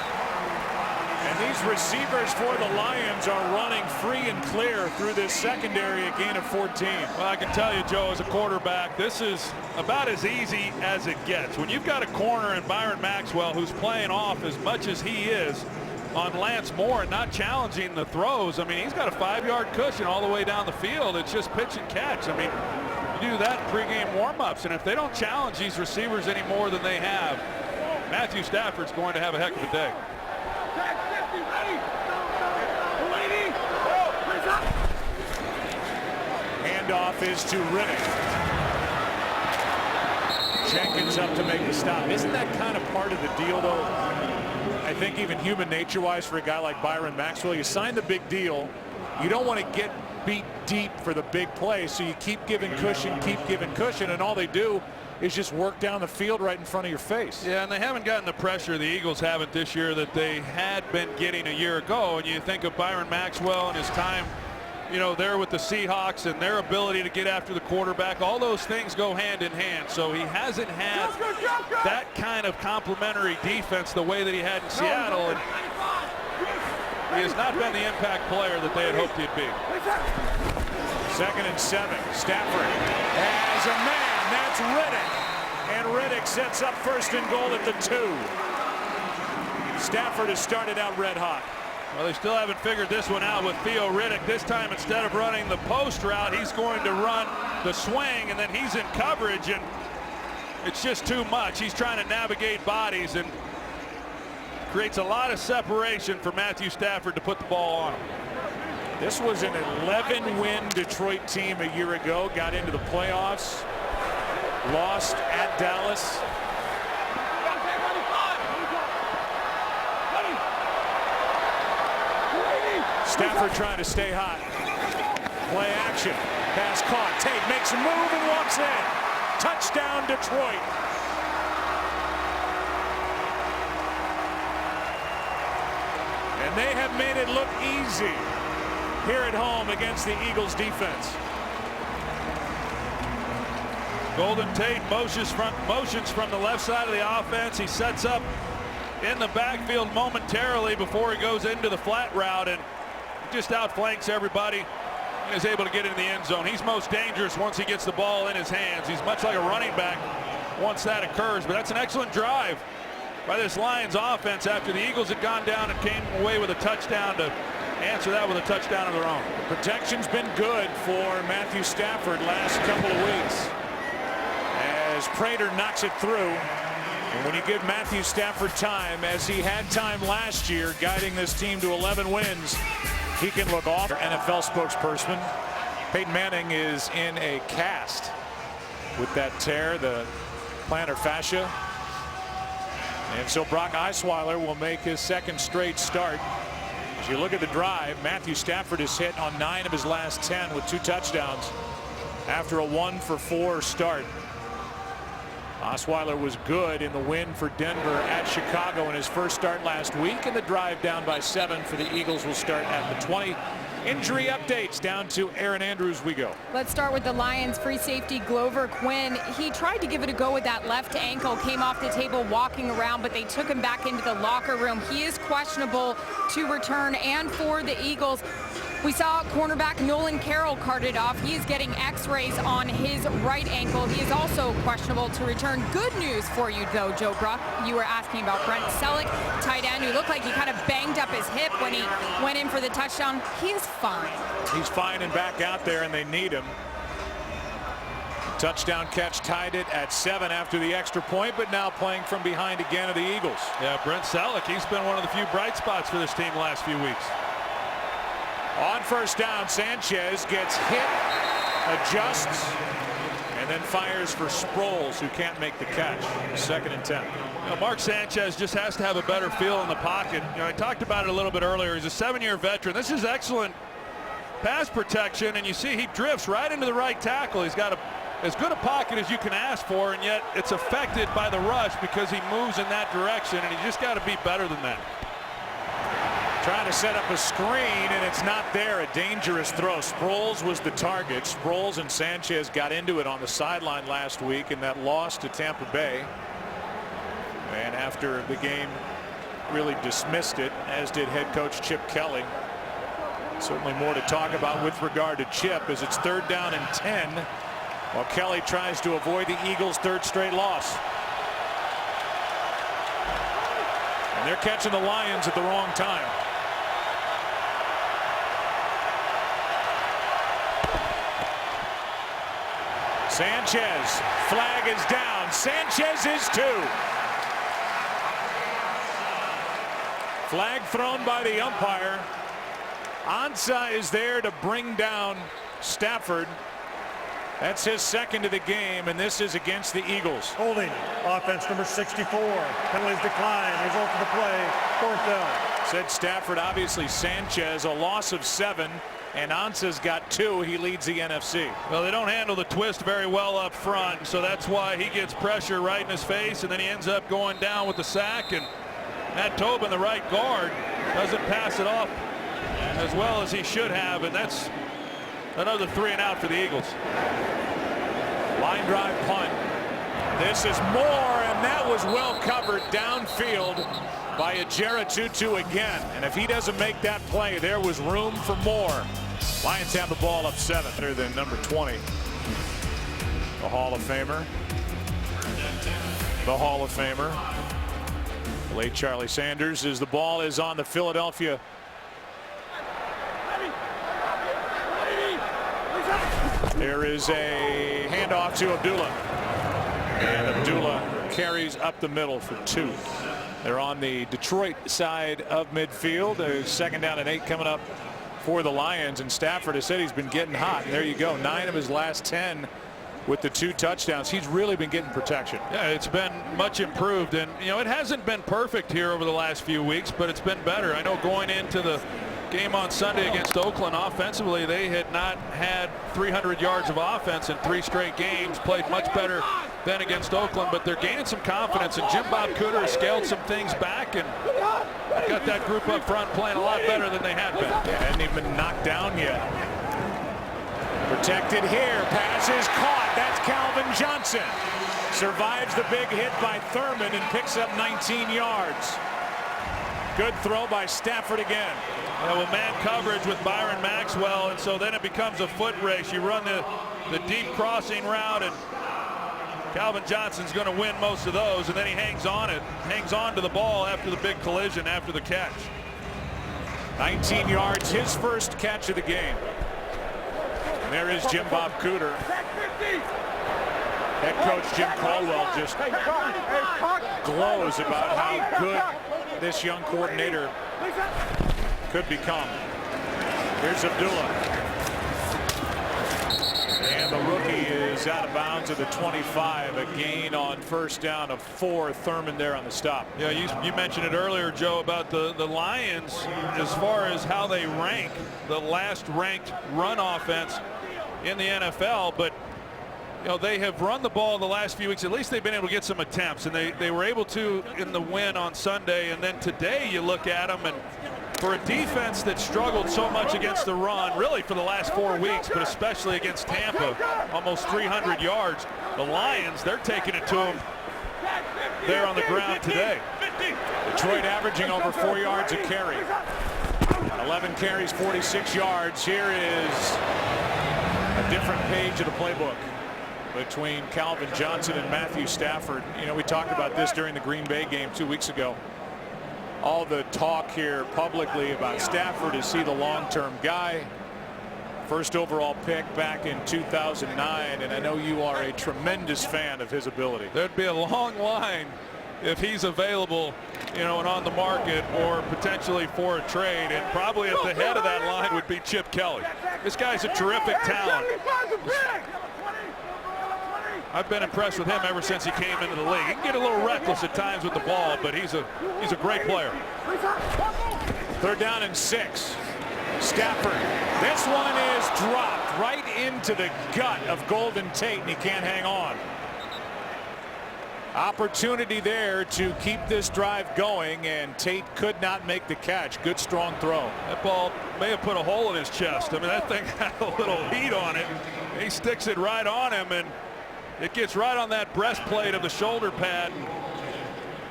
And these receivers for the Lions are running free and clear through this secondary, a gain of 14. Well, I can tell you, Joe, as a quarterback, this is about as easy as it gets. When you've got a corner in Byron Maxwell who's playing off as much as he is on Lance Moore and not challenging the throws. I mean, he's got a 5-yard cushion all the way down the field. It's just pitch and catch. I mean, you do that in pregame warm-ups, and if they don't challenge these receivers any more than they have, Matthew Stafford's going to have a heck of a day. Handoff is to Riddick. Jenkins up to make the stop. Isn't that kind of part of the deal, though? I think even human nature-wise, for a guy like Byron Maxwell, you sign the big deal. You don't want to get beat deep for the big play, so you keep giving cushion, and all they do is just work down the field right in front of your face. Yeah, and they haven't gotten the pressure, the Eagles haven't this year, that they had been getting a year ago. And you think of Byron Maxwell and his time, you know, there with the Seahawks and their ability to get after the quarterback. All those things go hand in hand. So he hasn't had that kind of complementary defense the way that he had in Seattle. And he has not been the impact player that they had hoped he'd be. 2nd and 7. Stafford has a man. That's Riddick. And Riddick sets up 1st and goal at the 2. Stafford has started out red hot. Well, they still haven't figured this one out with Theo Riddick. This time, instead of running the post route, he's going to run the swing, and then he's in coverage, and it's just too much. He's trying to navigate bodies and creates a lot of separation for Matthew Stafford to put the ball on him. This was an 11-win Detroit team a year ago, got into the playoffs, lost at Dallas. Stafford trying to stay hot. Play action. Pass caught. Tate makes a move and walks in. Touchdown, Detroit. And they have made it look easy here at home against the Eagles defense. Golden Tate motions from the left side of the offense. He sets up in the backfield momentarily before he goes into the flat route and just outflanks everybody and is able to get into the end zone. He's most dangerous once he gets the ball in his hands. He's much like a running back once that occurs. But that's an excellent drive by this Lions offense after the Eagles had gone down and came away with a touchdown to answer that with a touchdown of their own. The protection's been good for Matthew Stafford last couple of weeks as Prater knocks it through. And when you give Matthew Stafford time, as he had time last year guiding this team to 11 wins, he can look off. NFL spokesperson Peyton Manning is in a cast with that tear, the plantar fascia. And so Brock Osweiler will make his second straight start. As you look at the drive, Matthew Stafford is hit on 9 of his last 10 with 2 touchdowns after a 1-for-4 start. Osweiler was good in the win for Denver at Chicago in his first start last week, and the drive down by 7 for the Eagles will start at the 20. Injury updates down to Aaron Andrews we go. Let's start with the Lions free safety Glover Quinn. He tried to give it a go with that left ankle, came off the table walking around, but they took him back into the locker room. He is questionable to return. And for the Eagles, we saw cornerback Nolan Carroll carted off. He is getting x-rays on his right ankle. He is also questionable to return. Good news for you though, Joe Bruck. You were asking about Brent Selleck, tight end, who looked like he kind of banged up his hip when he went in for the touchdown. He is fine. He's fine and back out there, and they need him. Touchdown catch tied it at 7 after the extra point, but now playing from behind again of the Eagles. Yeah, Brent Selleck, he's been one of the few bright spots for this team the last few weeks. On first down, Sanchez gets hit, adjusts, and then fires for Sproles, who can't make the catch. 2nd and 10. You know, Mark Sanchez just has to have a better feel in the pocket. You know, I talked about it a little bit earlier. He's a 7-year veteran. This is excellent pass protection, and you see he drifts right into the right tackle. He's got as good a pocket as you can ask for, and yet it's affected by the rush because he moves in that direction, and he just got to be better than that. Trying to set up a screen, and it's not there. A dangerous throw. Sproles was the target. Sproles and Sanchez got into it on the sideline last week in that loss to Tampa Bay. And after the game really dismissed it, as did head coach Chip Kelly. Certainly more to talk about with regard to Chip, as it's 3rd down and 10 while Kelly tries to avoid the Eagles' 3rd straight loss. And they're catching the Lions at the wrong time. Sanchez, flag is down. Sanchez is 2. Flag thrown by the umpire. Ansah is there to bring down Stafford. That's his 2nd of the game, and this is against the Eagles. Holding, offense number 64. Penalties decline. Result of the play, 4th down. Said Stafford, obviously Sanchez, a loss of 7. And Ansah's got 2. He leads the NFC. Well, they don't handle the twist very well up front, so that's why he gets pressure right in his face, and then he ends up going down with the sack. And Matt Tobin, the right guard, doesn't pass it off as well as he should have, and that's another 3 and out for the Eagles. Line drive punt. This is more, and that was well covered downfield by Ajera Tutu again. And if he doesn't make that play, there was room for more. Lions have the ball up 7. Better than number 20. The Hall of Famer. The Hall of Famer. The late Charlie Sanders, as the ball is on the Philadelphia. There is a handoff to Abdullah. And Abdullah carries up the middle for 2. They're on the Detroit side of midfield. There's 2nd down and 8 coming up for the Lions, and Stafford has said he's been getting hot. And there you go, 9 of his last 10 with the 2 touchdowns. He's really been getting protection. Yeah, it's been much improved, and you know, it hasn't been perfect here over the last few weeks, but it's been better. I know going into the game on Sunday against Oakland, offensively they had not had 300 yards of offense in 3 straight games, played much better than against Oakland, but they're gaining some confidence, and Jim Bob Cooter has scaled some things back and got that group up front playing a lot better than they had been. Hadn't even been knocked down yet. For Protected here. Pass is caught. That's Calvin Johnson. Survives the big hit by Thurman and picks up 19 yards. Good throw by Stafford again. Yeah, well, man coverage with Byron Maxwell, and so then it becomes a foot race. You run the deep crossing route, and Calvin Johnson's going to win most of those, and then he hangs on to the ball after the big collision, after the catch. 19 yards, his first catch of the game. And there is Jim Bob Cooter. Head coach Jim Caldwell just glows about how good this young coordinator could become. Here's Abdullah. And the rookie is out of bounds at the 25. A gain on first down of 4. Thurman there on the stop. Yeah, you mentioned it earlier, Joe, about the Lions as far as how they rank, the last ranked run offense in the NFL. But you know, they have run the ball the last few weeks. At least they've been able to get some attempts, and they were able to in the win on Sunday. And then today you look at them, and for a defense that struggled so much against the run, really for the last 4 weeks, but especially against Tampa, almost 300 yards, the Lions, they're taking it to them there on the ground today. Detroit averaging over 4 yards a carry. 11 carries, 46 yards. Here is a different page of the playbook between Calvin Johnson and Matthew Stafford. You know, we talked about this during the Green Bay game 2 weeks ago. All the talk here publicly about Stafford, is he the long-term guy? First overall pick back in 2009, and I know you are a tremendous fan of his ability. There'd be a long line if he's available, you know, and on the market, or potentially for a trade. And probably at the head of that line would be Chip Kelly. This guy's a terrific talent. I've been impressed with him ever since he came into the league. He can get a little reckless at times with the ball, but he's a great player. 3rd down and 6. Stafford. This one is dropped right into the gut of Golden Tate, and he can't hang on. Opportunity there to keep this drive going, and Tate could not make the catch. Good strong throw. That ball may have put a hole in his chest. I mean, that thing had a little heat on it. He sticks it right on him, and it gets right on that breastplate of the shoulder pad and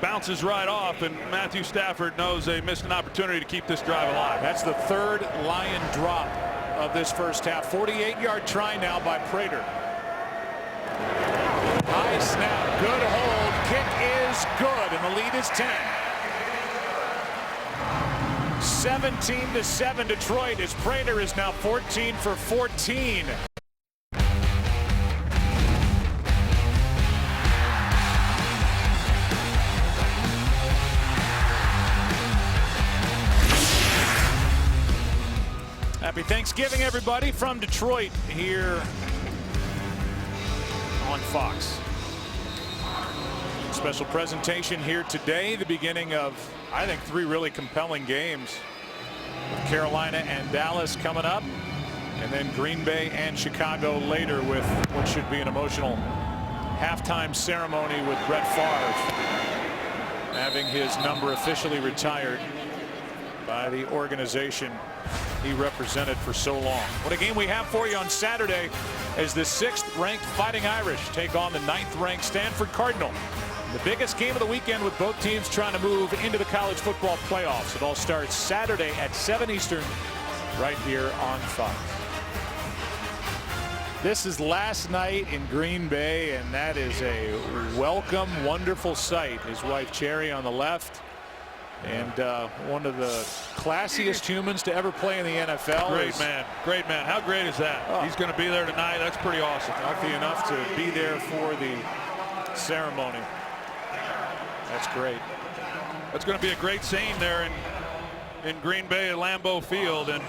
bounces right off, and Matthew Stafford knows they missed an opportunity to keep this drive alive. That's the 3rd Lion drop of this first half. 48-yard try now by Prater. High snap, good hold, kick is good, and the lead is 10. 17-7 Detroit, as Prater is now 14 for 14. Happy Thanksgiving, everybody, from Detroit here on Fox. Special presentation here today, the beginning of, I think, 3 really compelling games. With Carolina and Dallas coming up, and then Green Bay and Chicago later, with what should be an emotional halftime ceremony with Brett Favre having his number officially retired by the organization he represented for so long. What a game we have for you on Saturday as the 6th ranked Fighting Irish take on the 9th ranked Stanford Cardinal. The biggest game of the weekend, with both teams trying to move into the college football playoffs. It all starts Saturday at 7 Eastern right here on Fox. This is last night in Green Bay, and that is a welcome, wonderful sight. His wife Cherry on the left, and one of the classiest humans to ever play in the NFL. Great man. Great man. How great is that? Oh. He's going to be there tonight. That's pretty awesome. Lucky enough to be there for the ceremony. That's great. That's going to be a great scene there in Green Bay at Lambeau Field. And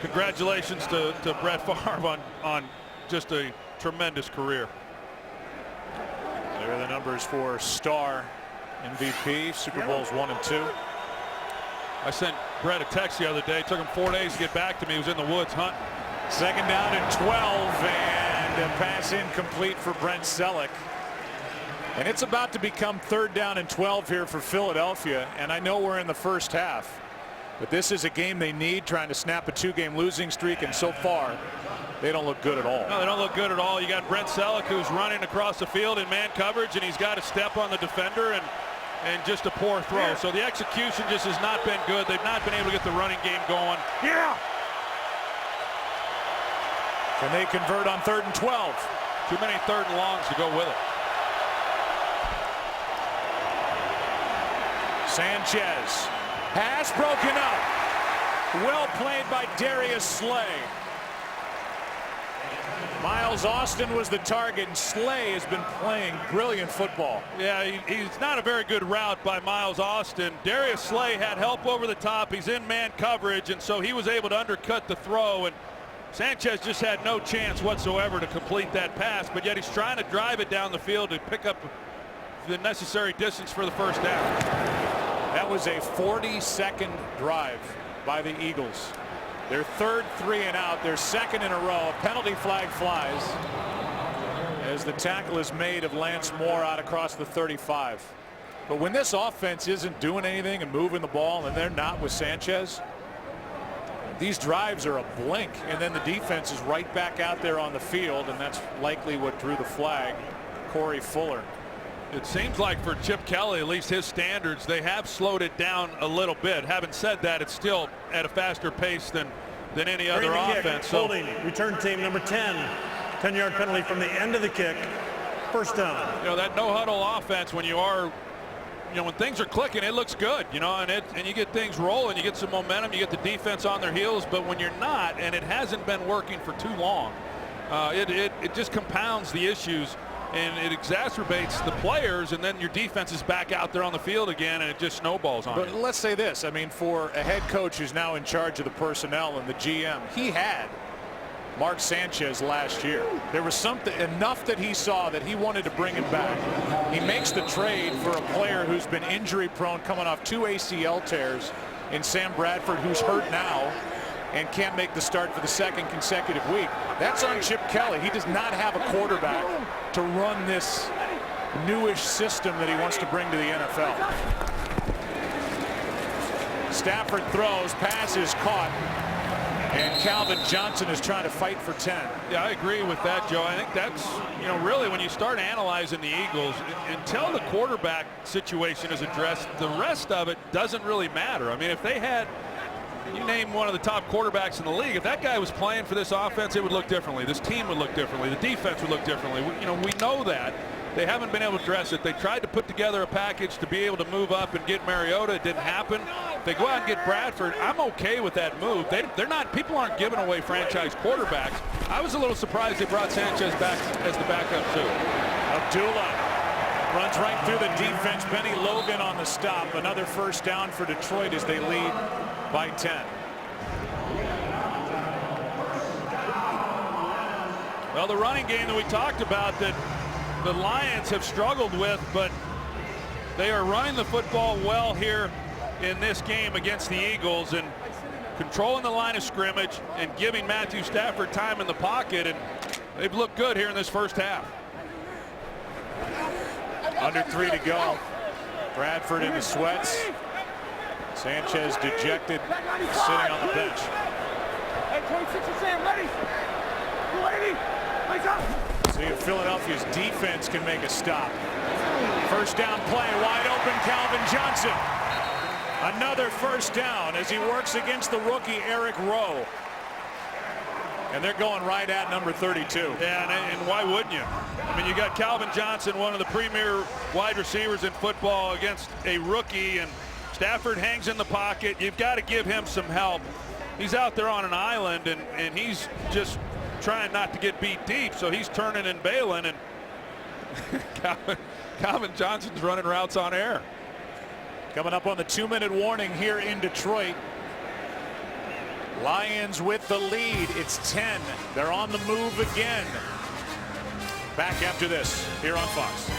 congratulations to Brett Favre on just a tremendous career. There are the numbers for star MVP, Super Bowls 1 and 2. I sent Brett a text the other day. It took him 4 days to get back to me. He was in the woods hunting. 2nd down and 12, and a pass incomplete for Brent Selleck. And it's about to become 3rd down and 12 here for Philadelphia, and I know we're in the first half, But this is a game they need, trying to snap a 2-game losing streak, and so far they don't look good at all. No, they don't look good at all. You got Brent Selleck, who's running across the field in man coverage, and he's got to step on the defender, and just a poor throw. So the execution just has not been good. They've not been able to get the running game going. Yeah. Can they convert on 3rd and 12? Too many 3rd and longs to go with it. Sanchez. Pass broken up. Well played by Darius Slay. Miles Austin was the target, and Slay has been playing brilliant football. Yeah, he's not a very good route by Miles Austin. Darius Slay had help over the top. He's in man coverage, and so he was able to undercut the throw, and Sanchez just had no chance whatsoever to complete that pass, but yet he's trying to drive it down the field to pick up the necessary distance for the first down. That was a 40-second drive by the Eagles. Their 3rd 3 and out, their 2nd in a row. A penalty flag flies as the tackle is made of Lance Moore out across the 35. But when this offense isn't doing anything and moving the ball, and they're not with Sanchez, these drives are a blink, and then the defense is right back out there on the field, and that's likely what drew the flag. Corey Fuller. It seems like for Chip Kelly, at least his standards, they have slowed it down a little bit. Having said that, it's still at a faster pace than any other offense. So holding, return team number 10. 10-yard penalty from the end of the kick. First down. You know, that no-huddle offense, when you are, you know, when things are clicking, it looks good, you know, and you get things rolling, you get some momentum, you get the defense on their heels. But when you're not, and it hasn't been working for too long, it just compounds the issues, and it exacerbates the players, and then your defense is back out there on the field again, and it just snowballs on you. But let's say this, I mean, for a head coach who's now in charge of the personnel and the GM, he had Mark Sanchez last year. There was something enough that he saw that he wanted to bring him back. He makes the trade for a player who's been injury prone, coming off 2 ACL tears, in Sam Bradford, who's hurt now and can't make the start for the 2nd consecutive week. That's on Chip Kelly. He does not have a quarterback to run this newish system that he wants to bring to the NFL. Stafford throws, pass is caught, and Calvin Johnson is trying to fight for 10. Yeah, I agree with that, Joe. I think that's, you know, really when you start analyzing the Eagles, until the quarterback situation is addressed, the rest of it doesn't really matter. I mean, if they had, you name one of the top quarterbacks in the league, if that guy was playing for this offense, it would look differently. This team would look differently. The defense would look differently. You know, we know that. They haven't been able to address it. They tried to put together a package to be able to move up and get Mariota. It didn't happen. If they go out and get Bradford, I'm okay with that move. They're not, people aren't giving away franchise quarterbacks. I was a little surprised they brought Sanchez back as the backup too. Abdullah runs right through the defense. Benny Logan on the stop. Another first down for Detroit as they lead by 10. Well, the running game that we talked about that the Lions have struggled with, but they are running the football well here in this game against the Eagles and controlling the line of scrimmage and giving Matthew Stafford time in the pocket, and they've looked good here in this first half. Under 3 to go. Bradford in the sweats. Sanchez dejected, sitting on the bench. Hey, 26 is Sam, ready? 280, lights up. See if Philadelphia's defense can make a stop. First down play, wide open Calvin Johnson. Another first down as he works against the rookie Eric Rowe. And they're going right at number 32. Yeah, and why wouldn't you? I mean, you got Calvin Johnson, one of the premier wide receivers in football, against a rookie, and Stafford hangs in the pocket. You've got to give him some help. He's out there on an island, and he's just trying not to get beat deep, so he's turning and bailing, and Calvin Johnson's running routes on air. Coming up on the 2-minute warning here in Detroit. Lions with the lead. It's 10. They're on the move again. Back after this here on Fox.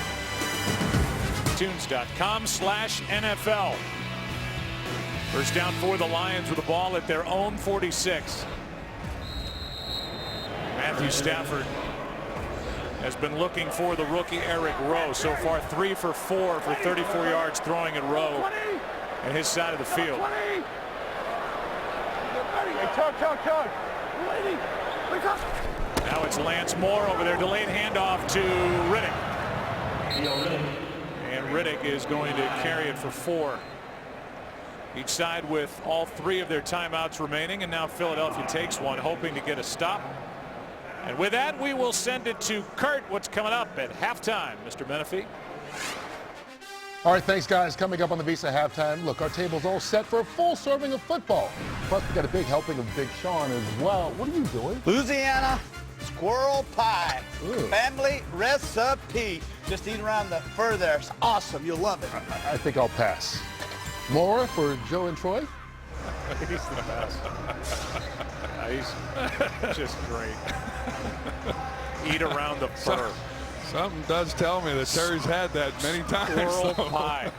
Tunes.com/NFL. First down for the Lions with the ball at their own 46. Matthew Stafford has been looking for the rookie Eric Rowe. So far 3 for 4 for 34 yards throwing at Rowe and his side of the field. Hey, tug. Lady, wake up. Now it's Lance Moore over there. Delayed handoff to Riddick. And Riddick is going to carry it for 4. Each side with all 3 of their timeouts remaining, and now Philadelphia takes one, hoping to get a stop. And with that, we will send it to Kurt. What's coming up at halftime, Mr. Menifee? All right, thanks, guys. Coming up on the Visa halftime, look, our table's all set for a full serving of football. Plus, we got a big helping of Big Sean as well. What are you doing? Louisiana squirrel pie. Ooh. Family recipe. Just eat around the fur there. It's awesome. You'll love it. I think I'll pass. Laura for Joe and Troy? He's the best. He's just great. Eat around the fur. Something does tell me that Terry's had that many times. Squirrel pie.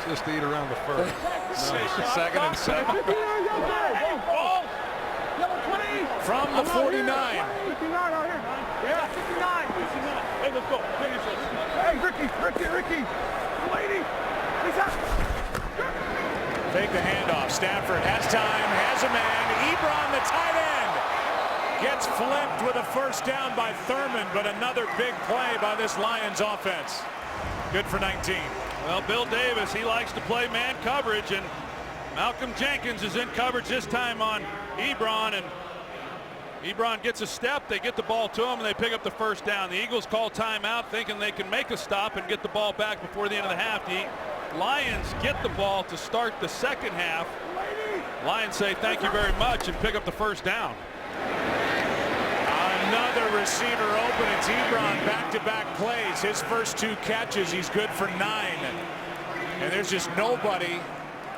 Just eat around the fur. Nice. 2nd and 7. From the 49. 59 out here. Yeah, 59. Hey, let's go. Finish this. Hey, Ricky. Lady, he's up. Take the handoff. Stafford has time, has a man. Ebron, the tight end, gets flipped with a first down by Thurman, but another big play by this Lions offense. Good for 19. Well, Bill Davis, he likes to play man coverage, and Malcolm Jenkins is in coverage this time on Ebron, and Ebron gets a step, they get the ball to him, and they pick up the first down. The Eagles call timeout thinking they can make a stop and get the ball back before the end of the half. The Lions get the ball to start the second half. Lions say thank you very much and pick up the first down. Another receiver open. It's Ebron, back-to-back plays. His first 2 catches, he's good for 9. And there's just nobody,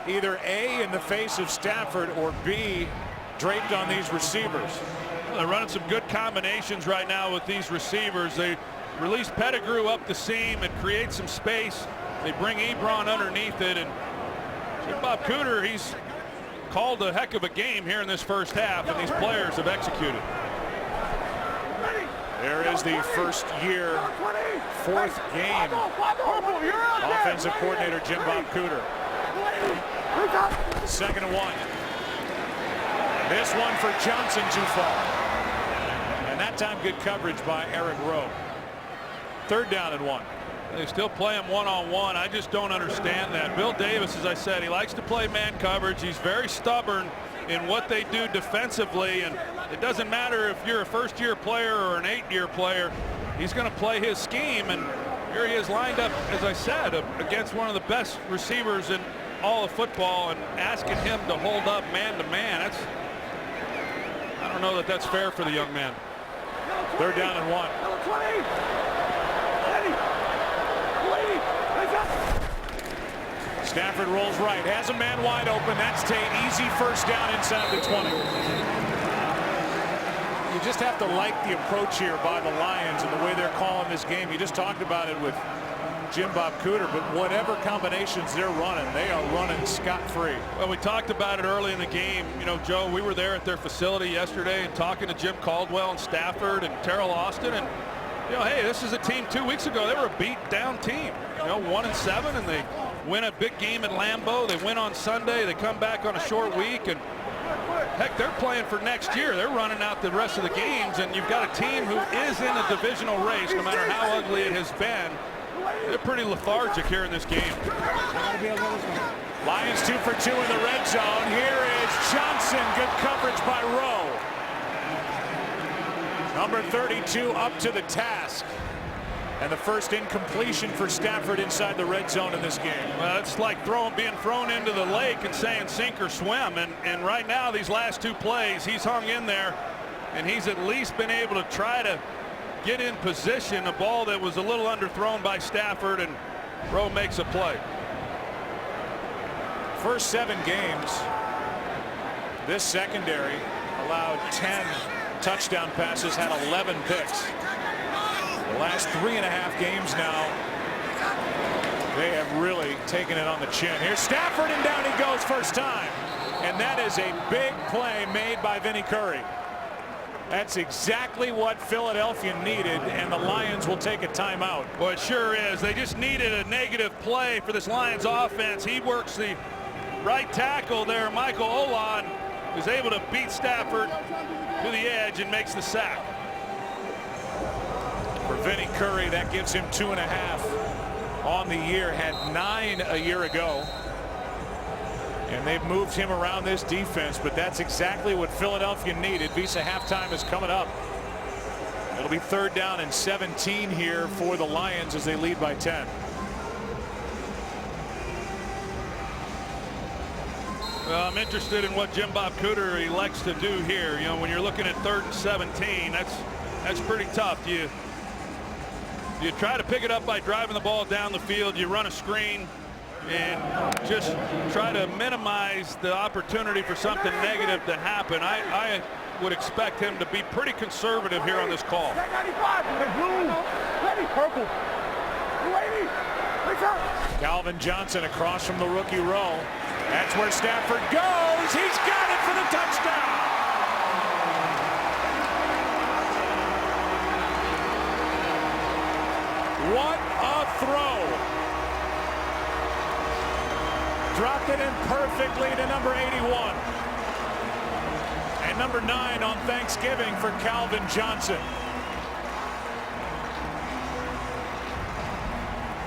either A, in the face of Stafford, or B, draped on these receivers. They're running some good combinations right now with these receivers. They release Pettigrew up the seam and create some space. They bring Ebron underneath it, and Bob Cooter, he's called a heck of a game here in this first half, and these players have executed. There is the first year, 4th game. Offensive coordinator Jim Bob Cooter. 2nd and 1. This one for Johnson, too far. And that time good coverage by Eric Rowe. 3rd down and 1. They still play him one-on-one. I just don't understand that. Bill Davis, as I said, he likes to play man coverage. He's very stubborn in what they do defensively, and it doesn't matter if you're a first-year player or an 8-year player. He's going to play his scheme, and here he is lined up, as I said, against one of the best receivers in all of football, and asking him to hold up man-to-man. I don't know that that's fair for the young man. 3rd down and 1. Stafford rolls right, has a man wide open. That's Tate. Easy first down inside the 20. You just have to like the approach here by the Lions and the way they're calling this game. You just talked about it with Jim Bob Cooter, but whatever combinations they're running, they are running scot-free. Well, we talked about it early in the game. You know, Joe, we were there at their facility yesterday and talking to Jim Caldwell and Stafford and Terrell Austin, and you know, hey, this is a team 2 weeks ago. They were a beat-down team. You know, 1-7, and they win a big game at Lambeau. They win on Sunday. They come back on a short week, and heck, they're playing for next year. They're running out the rest of the games, and you've got a team who is in a divisional race, no matter how ugly it has been. They're pretty lethargic here in this game. Lions 2 for 2 in the red zone. Here is Johnson. Good coverage by Rowe. Number 32 up to the task. And the first incompletion for Stafford inside the red zone in this game. Well, it's like being thrown into the lake and saying sink or swim. And right now, these last 2 plays, he's hung in there, and he's at least been able to try to get in position. A ball that was a little underthrown by Stafford, and Rowe makes a play. First 7 games, this secondary allowed 10 touchdown passes, had 11 picks. The last 3.5 games now, they have really taken it on the chin. Here's Stafford, and down he goes first time. And that is a big play made by Vinnie Curry. That's exactly what Philadelphia needed, and the Lions will take a timeout. Well, it sure is. They just needed a negative play for this Lions offense. He works the right tackle there, Michael Olan, is able to beat Stafford to the edge and makes the sack. For Vinny Curry, that gives him 2.5 on the year. Had 9 a year ago. And they've moved him around this defense, but that's exactly what Philadelphia needed. Visa halftime is coming up. It'll be 3rd down and 17 here for the Lions as they lead by 10. Well, I'm interested in what Jim Bob Cooter elects to do here. You know, when you're looking at 3rd and 17, that's pretty tough. You try to pick it up by driving the ball down the field. You run a screen and just try to minimize the opportunity for something negative to happen. I would expect him to be pretty conservative here on this call. Calvin Johnson across from the rookie row. That's where Stafford goes. He's got it for the touchdown. What a throw. Dropped it in perfectly to number 81. And number 9 on Thanksgiving for Calvin Johnson.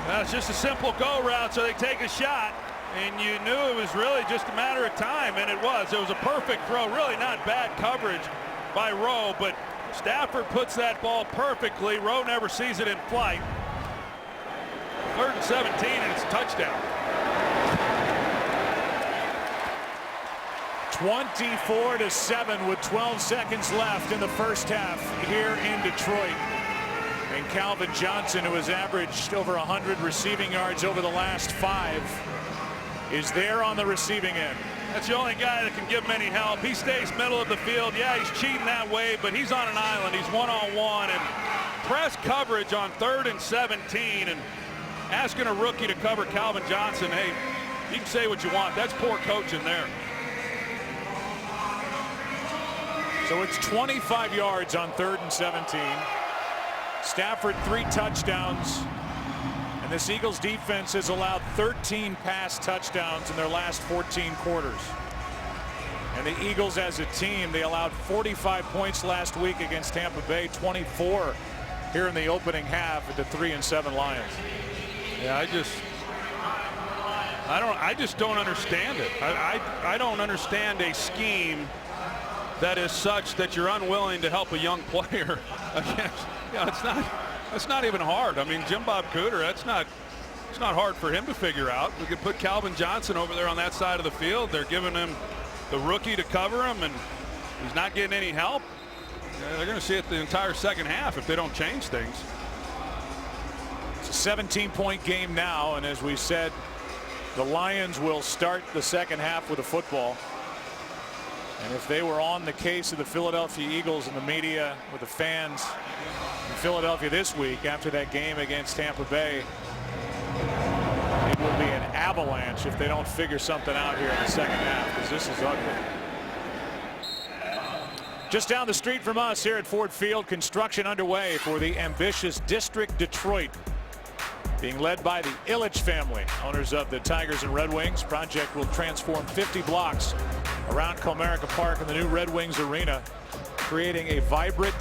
Well, it's just a simple go route, so they take a shot. And you knew it was really just a matter of time, and it was. It was a perfect throw. Really not bad coverage by Rowe, but Stafford puts that ball perfectly. Rowe never sees it in flight. 3rd and 17, and it's a touchdown. 24-7 with 12 seconds left in the first half here in Detroit. And Calvin Johnson, who has averaged over 100 receiving yards over the last 5, is there on the receiving end. That's the only guy that can give him any help. He stays middle of the field. Yeah, he's cheating that way, but he's on an island. He's one-on-one, and press coverage on 3rd and 17, and asking a rookie to cover Calvin Johnson, hey, you can say what you want. That's poor coaching there. So it's 25 yards on 3rd and 17. Stafford 3 touchdowns. And this Eagles defense has allowed 13 pass touchdowns in their last 14 quarters. And the Eagles as a team, they allowed 45 points last week against Tampa Bay, 24 here in the opening half at the 3-7 Lions. Yeah, I just don't understand it. I don't understand a scheme that is such that you're unwilling to help a young player against. Yeah, it's not even hard. I mean, Jim Bob Cooter, it's not hard for him to figure out. We could put Calvin Johnson over there on that side of the field. They're giving him the rookie to cover him, and he's not getting any help. They're going to see it the entire second half if they don't change things. It's a 17-point game now, and as we said, the Lions will start the second half with a football. And if they were on the case of the Philadelphia Eagles and the media with the fans in Philadelphia this week after that game against Tampa Bay, it will be an avalanche if they don't figure something out here in the second half, because this is ugly. Just down the street from us here at Ford Field, construction underway for the ambitious District Detroit, being led by the Ilitch family, owners of the Tigers and Red Wings. Project will transform 50 blocks around Comerica Park in the new Red Wings arena, creating a vibrant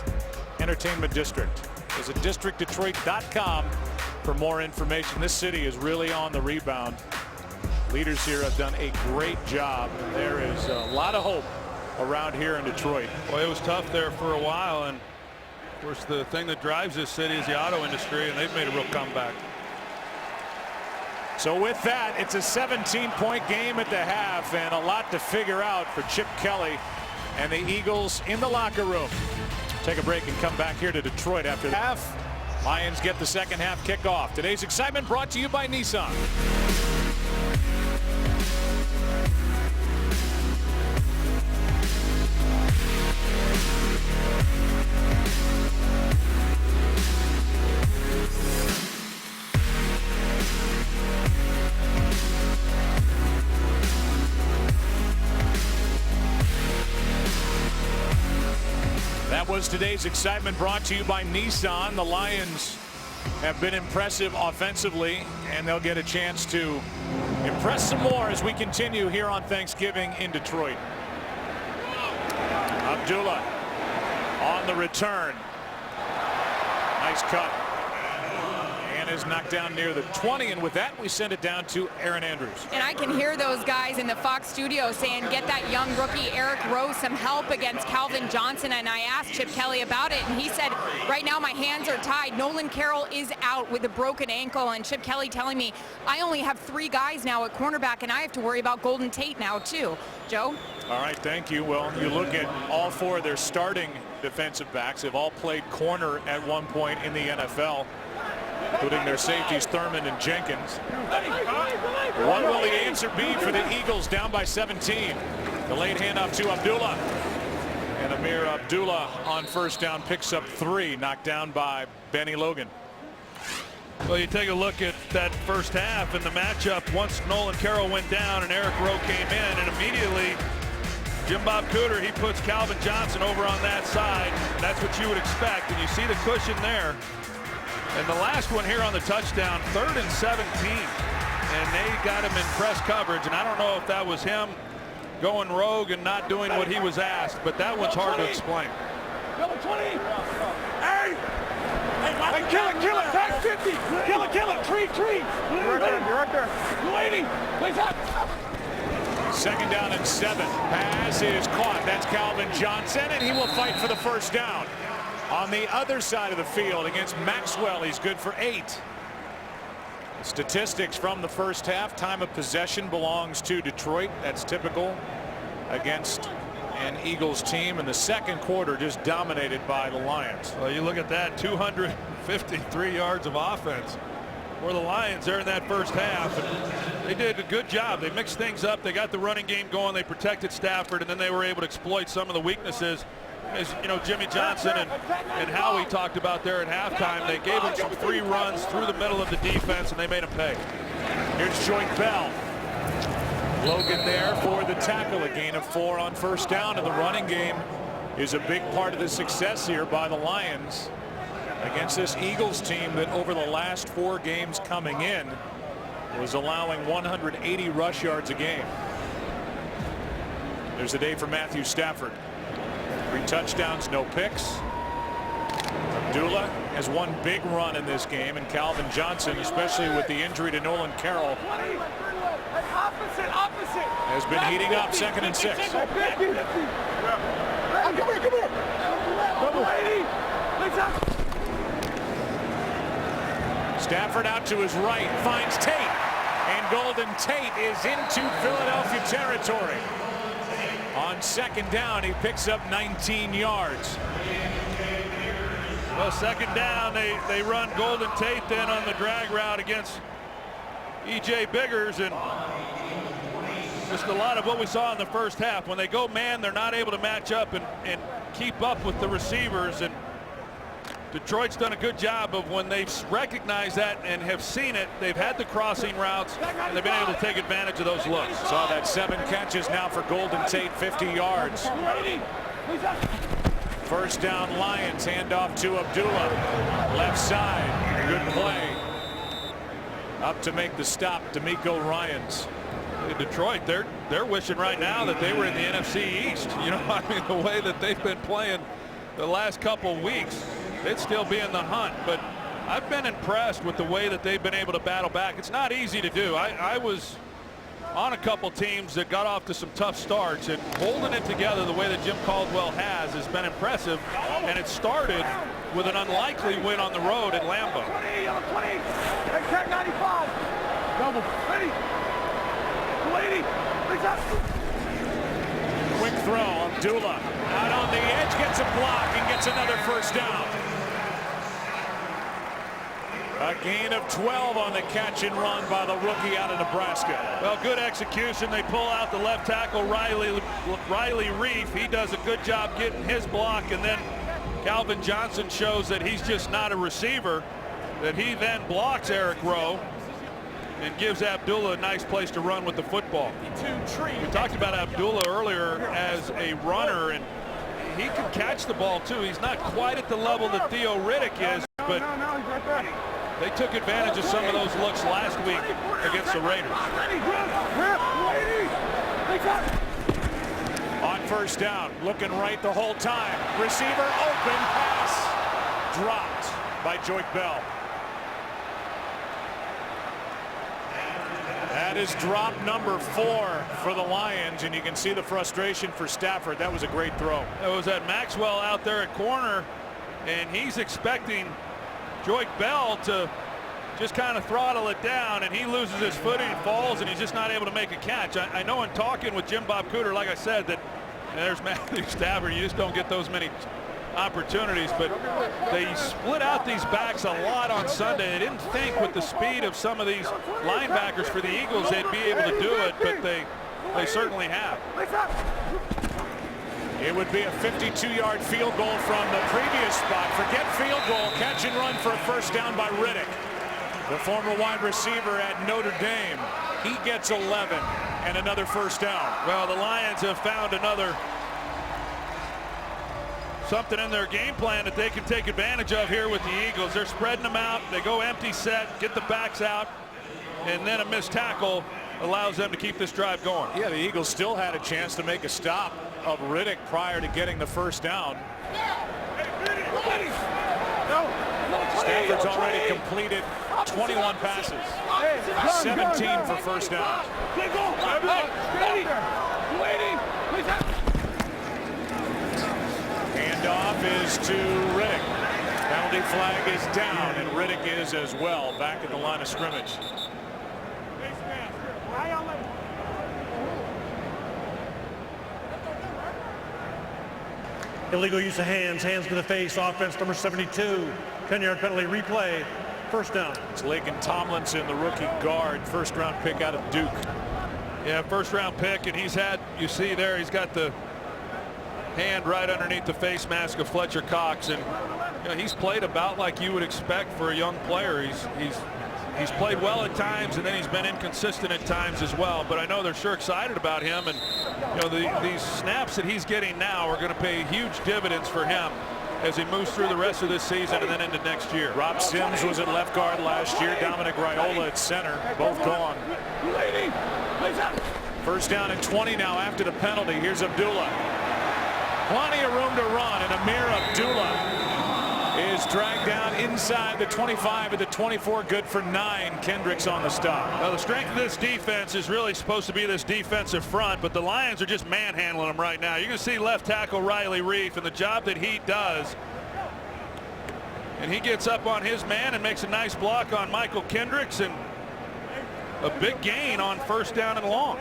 entertainment district. Visit districtdetroit.com for more information. This city is really on the rebound. Leaders here have done a great job, and there is a lot of hope around here in Detroit. Well, it was tough there for a while, and of course the thing that drives this city is the auto industry, and they've made a real comeback. So with that, it's a 17-point game at the half, and a lot to figure out for Chip Kelly and the Eagles in the locker room. Take a break and come back here to Detroit after the half. Lions get the second half kickoff. Today's excitement brought to you by Nissan. That was today's excitement brought to you by Nissan. The Lions have been impressive offensively, and they'll get a chance to impress some more as we continue here on Thanksgiving in Detroit. Abdullah on the return. Nice cut. And is knocked down near the 20, and with that we send it down to Aaron Andrews. And I can hear those guys in the Fox studio saying get that young rookie Eric Rowe some help against Calvin Johnson, and I asked Chip Kelly about it, and he said right now my hands are tied. Nolan Carroll is out with a broken ankle, and Chip Kelly telling me I only have 3 guys now at cornerback, and I have to worry about Golden Tate now too. Joe? All right, thank you. Well, you look at all 4 of their starting defensive backs. They've all played corner at one point in the NFL, including their safeties Thurman and Jenkins. What will the answer be for the Eagles down by 17? The late handoff to Abdullah. And Amir Abdullah on first down picks up 3, knocked down by Benny Logan. Well, you take a look at that first half and the matchup once Nolan Carroll went down and Eric Rowe came in, and immediately Jim Bob Cooter, he puts Calvin Johnson over on that side. That's what you would expect, and you see the cushion there. And the last one here on the touchdown, 3rd and 17. And they got him in press coverage, and I don't know if that was him going rogue and not doing what he was asked, but that one's hard to explain. Number 20. Hey! Hey, kill it, tag 50. Kill it, tree. You're right there. Lady, please up. 2nd down and 7. Pass is caught. That's Calvin Johnson, and he will fight for the first down. On the other side of the field against Maxwell, he's good for 8. The statistics from the first half, time of possession belongs to Detroit. That's typical against an Eagles team. In the second quarter, just dominated by the Lions. Well, you look at that, 253 yards of offense for the Lions there in that first half. And they did a good job. They mixed things up. They got the running game going. They protected Stafford, and then they were able to exploit some of the weaknesses. As you know, Jimmy Johnson and Howie talked about there at halftime, they gave him some free runs through the middle of the defense, and they made him pay. Here's Joint Bell. Logan there for the tackle, a gain of 4 on first down, and the running game is a big part of the success here by the Lions against this Eagles team that over the last 4 games coming in was allowing 180 rush yards a game. There's a day for Matthew Stafford. 3 touchdowns, no picks. Abdullah has one big run in this game, and Calvin Johnson, especially with the injury to Nolan Carroll, has been heating up. 2nd and 6. Stafford out to his right, finds Tate, and Golden Tate is into Philadelphia territory. On 2nd down, he picks up 19 yards. Well, 2nd down, they run Golden Tate then on the drag route against E.J. Biggers, and just a lot of what we saw in the first half. When they go man, they're not able to match up and keep up with the receivers, and Detroit's done a good job of when they've recognized that and have seen it, they've had the crossing routes, and they've been able to take advantage of those looks. Saw that 7 catches now for Golden Tate, 50 yards. First down Lions, handoff to Abdullah. Left side, good play. Up to make the stop, D'Amico Ryans. In Detroit, they're wishing right now that they were in the NFC East. You know, I mean, the way that they've been playing the last couple weeks, they'd still be in the hunt. But I've been impressed with the way that they've been able to battle back. It's not easy to do. I was on a couple teams that got off to some tough starts, and holding it together the way that Jim Caldwell has been impressive. And it started with an unlikely win on the road at Lambeau. 20, 95. Double. Ready. 280. Quick throw, Abdullah out on the edge, gets a block and gets another first down. A gain of 12 on the catch and run by the rookie out of Nebraska. Well, good execution. They pull out the left tackle, Riley Reef. He does a good job getting his block, and then Calvin Johnson shows that he's just not a receiver, that he then blocks Eric Rowe and gives Abdullah a nice place to run with the football. We talked about Abdullah earlier as a runner, and he can catch the ball too. He's not quite at the level that Theo Riddick is, but They took advantage of some of those looks last week against the Raiders. On first down, looking right the whole time. Receiver open, pass dropped by Joyke Bell. That is drop number 4 for the Lions, and you can see the frustration for Stafford. That was a great throw. It was at Maxwell out there at corner, and he's expecting Joyke Bell to just kind of throttle it down, and he loses his footing, falls, and he's just not able to make a catch. I know in talking with Jim Bob Cooter, like I said, that there's Matthew Stafford. You just don't get those many opportunities, but they split out these backs a lot on Sunday. They didn't think with the speed of some of these linebackers for the Eagles they'd be able to do it, but they certainly have. It would be a 52-yard field goal from the previous spot. Forget field goal, catch and run for a first down by Riddick, the former wide receiver at Notre Dame. He gets 11 and another first down. Well, the Lions have found another something in their game plan that they can take advantage of here with the Eagles. They're spreading them out. They go empty set, get the backs out, and then a missed tackle allows them to keep this drive going. Yeah, the Eagles still had a chance to make a stop of Riddick prior to getting the first down. Stafford's already completed 21 passes, 17 for first down. Handoff is to Riddick. Penalty flag is down, and Riddick is as well back at the line of scrimmage. Illegal use of hands to the face, offense number 72. 10-yard penalty, replay, first down. It's Laken Tomlinson, the rookie guard, first-round pick out of Duke. Yeah, first-round pick, and he's had, you see there, he's got the hand right underneath the face mask of Fletcher Cox, and you know, he's played about like you would expect for a young player. He's played well at times, and then he's been inconsistent at times as well. But I know they're sure excited about him, and you know these snaps that he's getting now are going to pay huge dividends for him as he moves through the rest of this season and then into next year. Rob Sims was at left guard last year. Dominic Raiola at center, both gone. First down and 20 now after the penalty. Here's Abdullah. Plenty of room to run, and Amir Abdullah is dragged down inside the 25 at the 24. Good for 9. Kendricks on the stop. Now the strength of this defense is really supposed to be this defensive front, but the Lions are just manhandling them right now. You're going to see left tackle Riley Reef and the job that he does, and he gets up on his man and makes a nice block on Michael Kendricks, and a big gain on first down and long.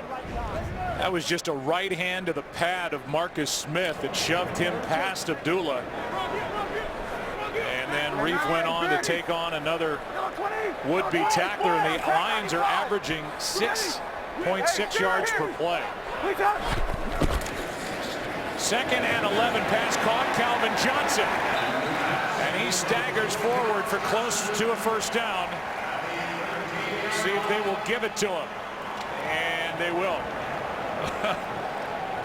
That was just a right hand to the pad of Marcus Smith that shoved him past Abdullah. And then Reef went on to take on another would-be tackler, and the Lions are averaging 6.6 yards per play. Second and 11, pass caught, Calvin Johnson. And he staggers forward for close to a first down. See if they will give it to him. And they will.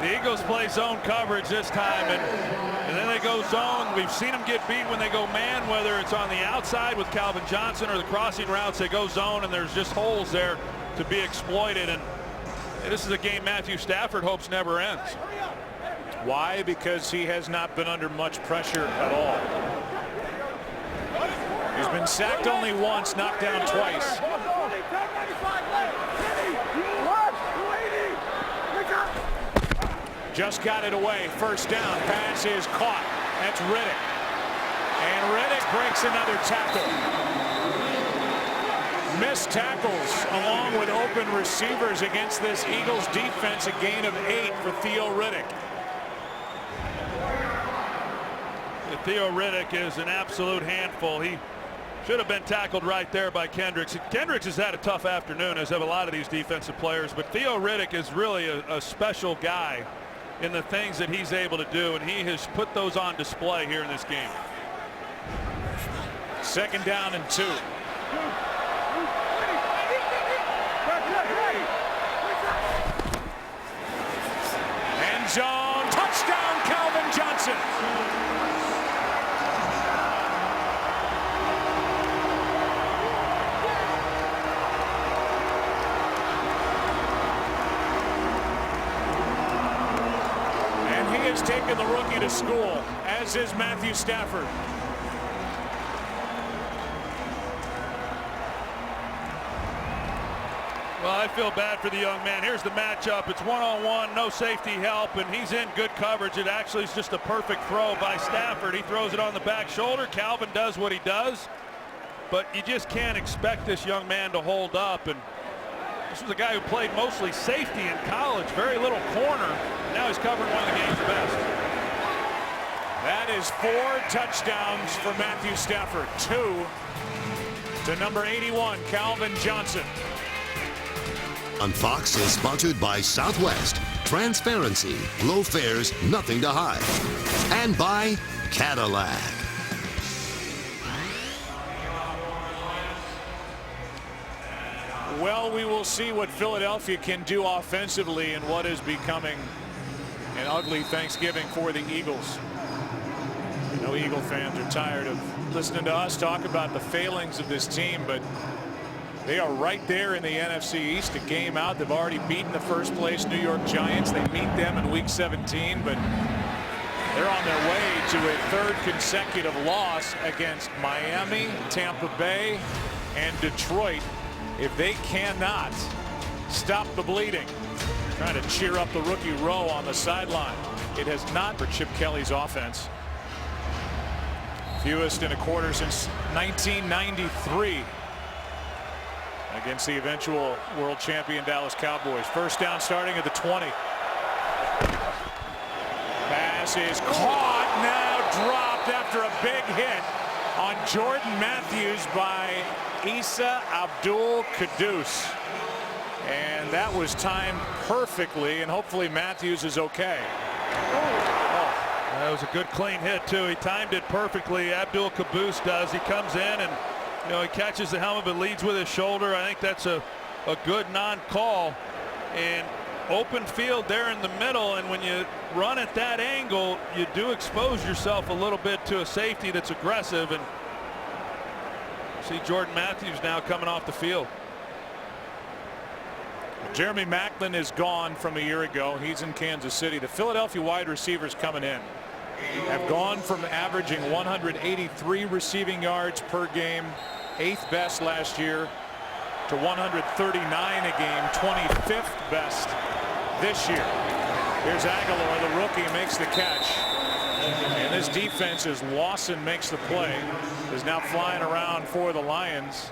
The Eagles play zone coverage this time, and then they go zone. We've seen them get beat when they go man, whether it's on the outside with Calvin Johnson or the crossing routes. They go zone, and there's just holes there to be exploited. And this is a game Matthew Stafford hopes never ends. Why? Because he has not been under much pressure at all. He's been sacked only once, knocked down twice. Just got it away. First down. Pass is caught. That's Riddick. And Riddick breaks another tackle. Missed tackles along with open receivers against this Eagles defense. A gain of 8 for Theo Riddick. Theo Riddick is an absolute handful. He should have been tackled right there by Kendricks. Kendricks has had a tough afternoon, as have a lot of these defensive players, but Theo Riddick is really a special guy in the things that he's able to do, and he has put those on display here in this game. Second down and 2. End zone, touchdown, Calvin Johnson. He's taken the rookie to school, as is Matthew Stafford. Well, I feel bad for the young man. Here's the matchup. It's one-on-one, no safety help, and he's in good coverage. It actually is just a perfect throw by Stafford. He throws it on the back shoulder. Calvin does what he does, but you just can't expect this young man to hold up. And this was a guy who played mostly safety in college, very little corner. Now he's covering one of the game's best. That is 4 touchdowns for Matthew Stafford. 2 to number 81, Calvin Johnson. On Fox is sponsored by Southwest. Transparency, low fares, nothing to hide. And by Cadillac. Well, we will see what Philadelphia can do offensively in what is becoming an ugly Thanksgiving for the Eagles. I know Eagle fans are tired of listening to us talk about the failings of this team, but they are right there in the NFC East, a game out. They've already beaten the first place New York Giants. They meet them in week 17, but they're on their way to a 3rd consecutive loss against Miami, Tampa Bay, and Detroit. If they cannot stop the bleeding, trying to cheer up the rookie row on the sideline. It has not for Chip Kelly's offense. Fewest in a quarter since 1993 against the eventual world champion Dallas Cowboys. First down starting at the 20. Pass is caught, now dropped after a big hit on Jordan Matthews by Isa Abdul-Quddus. And that was timed perfectly, and hopefully Matthews is okay. That was a good clean hit too. He timed it perfectly. Abdul-Quddus does. He comes in and he catches the helmet but leads with his shoulder. I think that's a good non-call. And open field there in the middle, and when you run at that angle, you do expose yourself a little bit to a safety that's aggressive. And see Jordan Matthews now coming off the field. Jeremy Maclin is gone from a year ago. He's in Kansas City. The Philadelphia wide receivers coming in have gone from averaging 183 receiving yards per game, 8th best last year, to 139 a game, 25th best this year. Here's Aguilar, the rookie, makes the catch. And this defense, as Lawson makes the play, is now flying around for the Lions,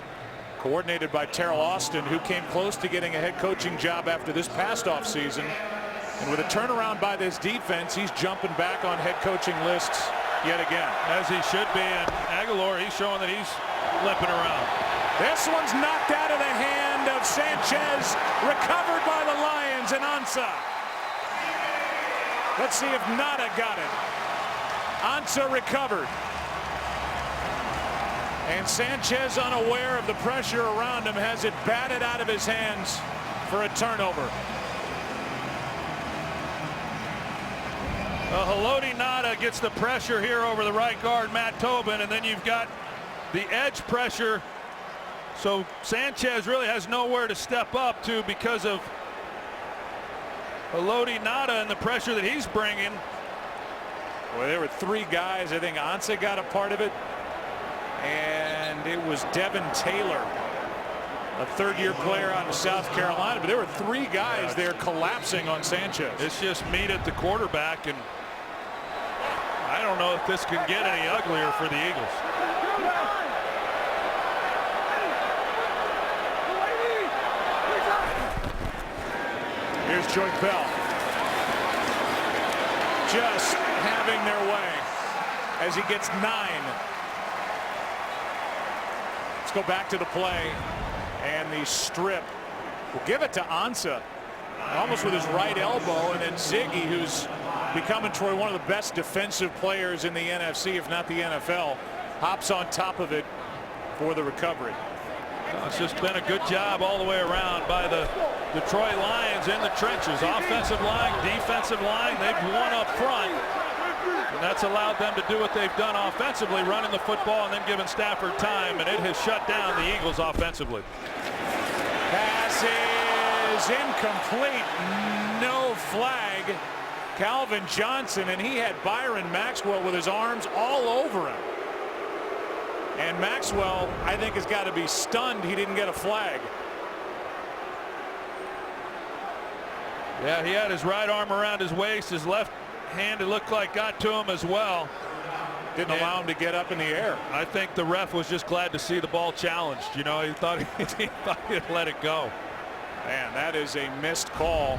coordinated by Terrell Austin, who came close to getting a head coaching job after this past offseason. And with a turnaround by this defense, he's jumping back on head coaching lists yet again. As he should be. And Aguilar, he's showing that he's limping around. This one's knocked out of the hand of Sanchez, recovered by the Lions, and Ansah. Let's see if Nada got it. Ansah recovered. And Sanchez, unaware of the pressure around him, has it batted out of his hands for a turnover. Haloti Ngata gets the pressure here over the right guard, Matt Tobin, and then you've got the edge pressure. So Sanchez really has nowhere to step up to because of Haloti Ngata and the pressure that he's bringing. Well, there were 3 guys. I think Ansah got a part of it. And it was Devin Taylor, a 3rd-year player out of South Carolina. But there were 3 guys there collapsing on Sanchez. It's just meat at the quarterback, and I don't know if this can get any uglier for the Eagles. Here's Joyce Bell. Just having their way as he gets 9. Let's go back to the play, and the strip. We'll give it to Ansah, almost with his right elbow, and then Ziggy, who's becoming, Troy, one of the best defensive players in the NFC, if not the NFL, hops on top of it for the recovery. Well, it's just been a good job all the way around by the Detroit Lions in the trenches. Offensive line, defensive line, they've won up front. And that's allowed them to do what they've done offensively, running the football and then giving Stafford time, and it has shut down the Eagles offensively. Pass is incomplete. No flag. Calvin Johnson, and he had Byron Maxwell with his arms all over him. And Maxwell, I think, has got to be stunned he didn't get a flag. Yeah, he had his right arm around his waist. His left hand, it looked like, got to him as well. Didn't allow him to get up in the air. I think the ref was just glad to see the ball challenged. You know, he thought he'd let it go. Man, that is a missed call.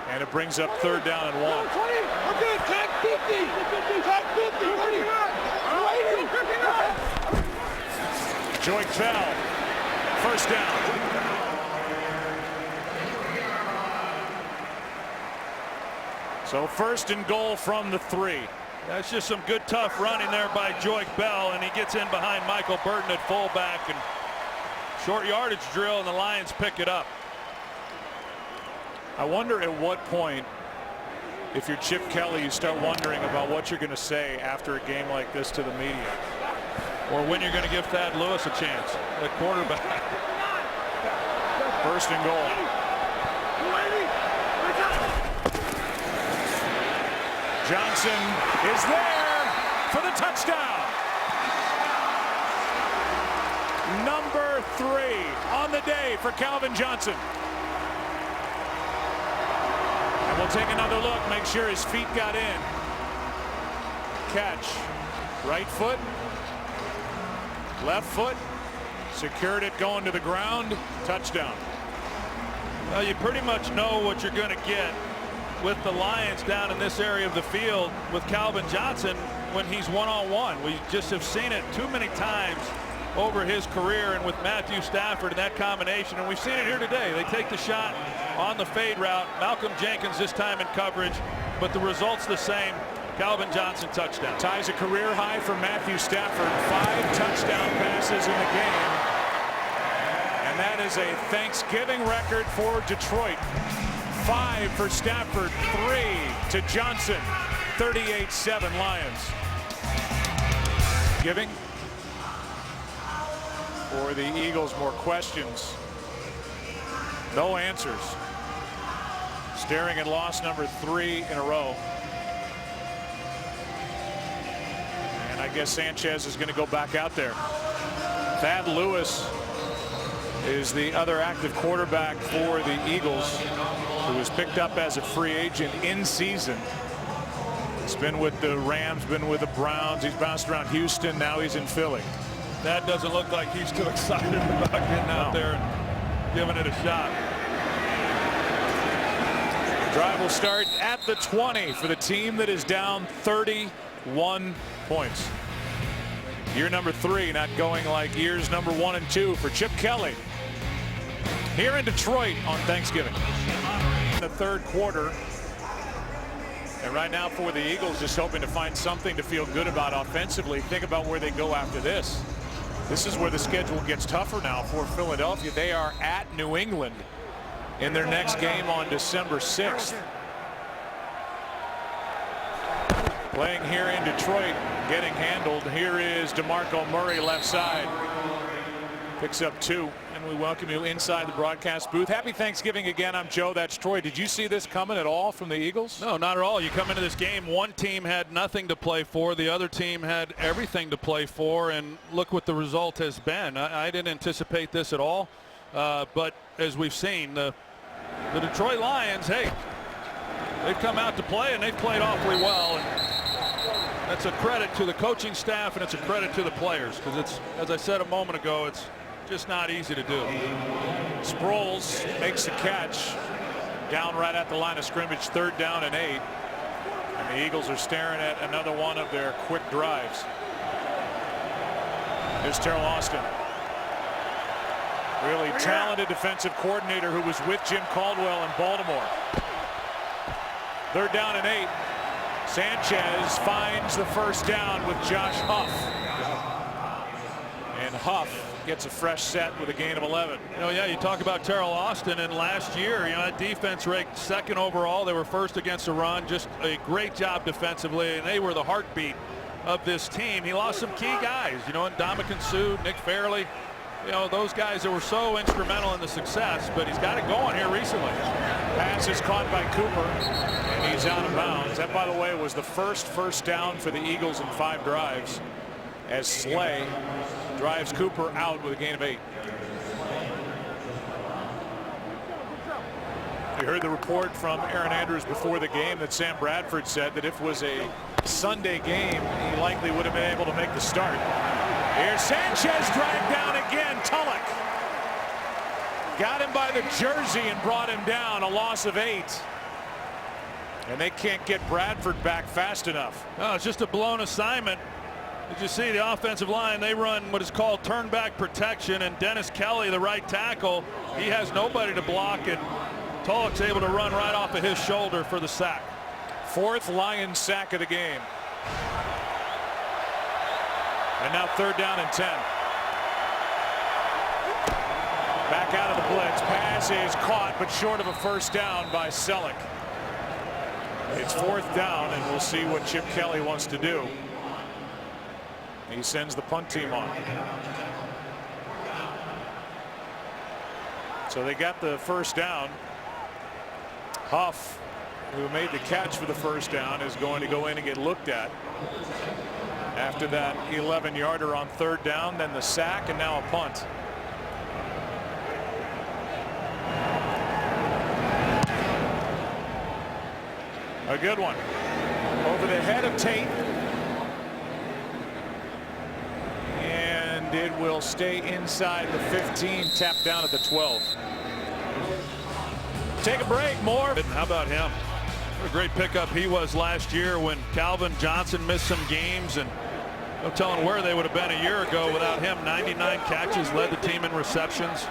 And it brings up 3rd down and 1. Okay, tag 50. Tag 50. 30. Joik Bell. 1st down. So 1st and goal from the 3. That's just some good tough running there by Joik Bell, and he gets in behind Michael Burton at fullback, and short yardage drill, and the Lions pick it up. I wonder at what point, if you're Chip Kelly, you start wondering about what you're going to say after a game like this to the media. Or when you're going to give Thad Lewis a chance, the quarterback. 1st and goal. Johnson is there for the touchdown. Number 3 on the day for Calvin Johnson. And we'll take another look, make sure his feet got in. Catch. Right foot. Left foot. Secured it going to the ground. Touchdown. Well, you pretty much know what you're going to get with the Lions down in this area of the field with Calvin Johnson when he's one-on-one. We just have seen it too many times over his career, and with Matthew Stafford and that combination, and we've seen it here today. They take the shot on the fade route. Malcolm Jenkins this time in coverage, but the result's the same. Calvin Johnson touchdown. Ties a career high for Matthew Stafford. 5 touchdown passes in the game. And that is a Thanksgiving record for Detroit. 5 for Stafford, 3 to Johnson. 38-7 Lions. Giving for the Eagles, more questions. No answers. Staring at loss number 3 in a row. And I guess Sanchez is going to go back out there. Thad Lewis is the other active quarterback for the Eagles, who was picked up as a free agent in season. He's been with the Rams, been with the Browns. He's bounced around Houston. Now he's in Philly. That doesn't look like he's too excited about getting out there and giving it a shot. Drive will start at the 20 for the team that is down 31 points. Year number 3 not going like years number 1 and 2 for Chip Kelly here in Detroit on Thanksgiving. In the 3rd quarter, and right now for the Eagles, just hoping to find something to feel good about offensively. Think about where they go after this. This is where the schedule gets tougher now for Philadelphia. They are at New England in their next game on December 6th. Playing here in Detroit, getting handled. Here is DeMarco Murray, left side. Picks up 2, and we welcome you inside the broadcast booth. Happy Thanksgiving again. I'm Joe. That's Troy. Did you see this coming at all from the Eagles? No, not at all. You come into this game, one team had nothing to play for. The other team had everything to play for, and look what the result has been. I didn't anticipate this at all, but as we've seen, the Detroit Lions, hey, they've come out to play, and they've played awfully well. And that's a credit to the coaching staff, and it's a credit to the players, because it's, as I said a moment ago, it's just not easy to do. Sproles makes the catch down right at the line of scrimmage. 3rd down and 8. And the Eagles are staring at another one of their quick drives. Here's Terrell Austin. Really talented defensive coordinator who was with Jim Caldwell in Baltimore. 3rd down and 8. Sanchez finds the 1st down with Josh Huff. And Huff gets a fresh set with a gain of 11. You know, yeah, you talk about Terrell Austin, and last year, you know, that defense ranked 2nd overall. They were 1st against the run. Just a great job defensively, and they were the heartbeat of this team. He lost some key guys, you know, and Ndamukong Suh, Nick Fairley, you know, those guys that were so instrumental in the success, but he's got it going here recently. Pass is caught by Cooper, and he's out of bounds. That, by the way, was the first down for the Eagles in 5 drives, as Slay drives Cooper out with a gain of 8. We heard the report from Aaron Andrews before the game that Sam Bradford said that if it was a Sunday game, he likely would have been able to make the start. Here's Sanchez dragged down again. Tulloch got him by the jersey and brought him down. A loss of 8. And they can't get Bradford back fast enough. Oh, it's just a blown assignment. As you see, the offensive line, they run what is called turn back protection, and Dennis Kelly, the right tackle, he has nobody to block, and Tulloch's able to run right off of his shoulder for the sack. 4th Lions sack of the game. And now 3rd down and 10. Back out of the blitz. Pass is caught, but short of a first down by Selleck. It's 4th down, and we'll see what Chip Kelly wants to do. He sends the punt team on. So they got the first down. Huff, who made the catch for the first down, is going to go in and get looked at. After that 11-yarder on 3rd down, then the sack, and now a punt. A good one. Over the head of Tate. And it will stay inside the 15, tapped down at the 12. Take a break. More. How about him? What a great pickup he was last year when Calvin Johnson missed some games, and no telling where they would have been a year ago without him. 99 catches, led the team in receptions.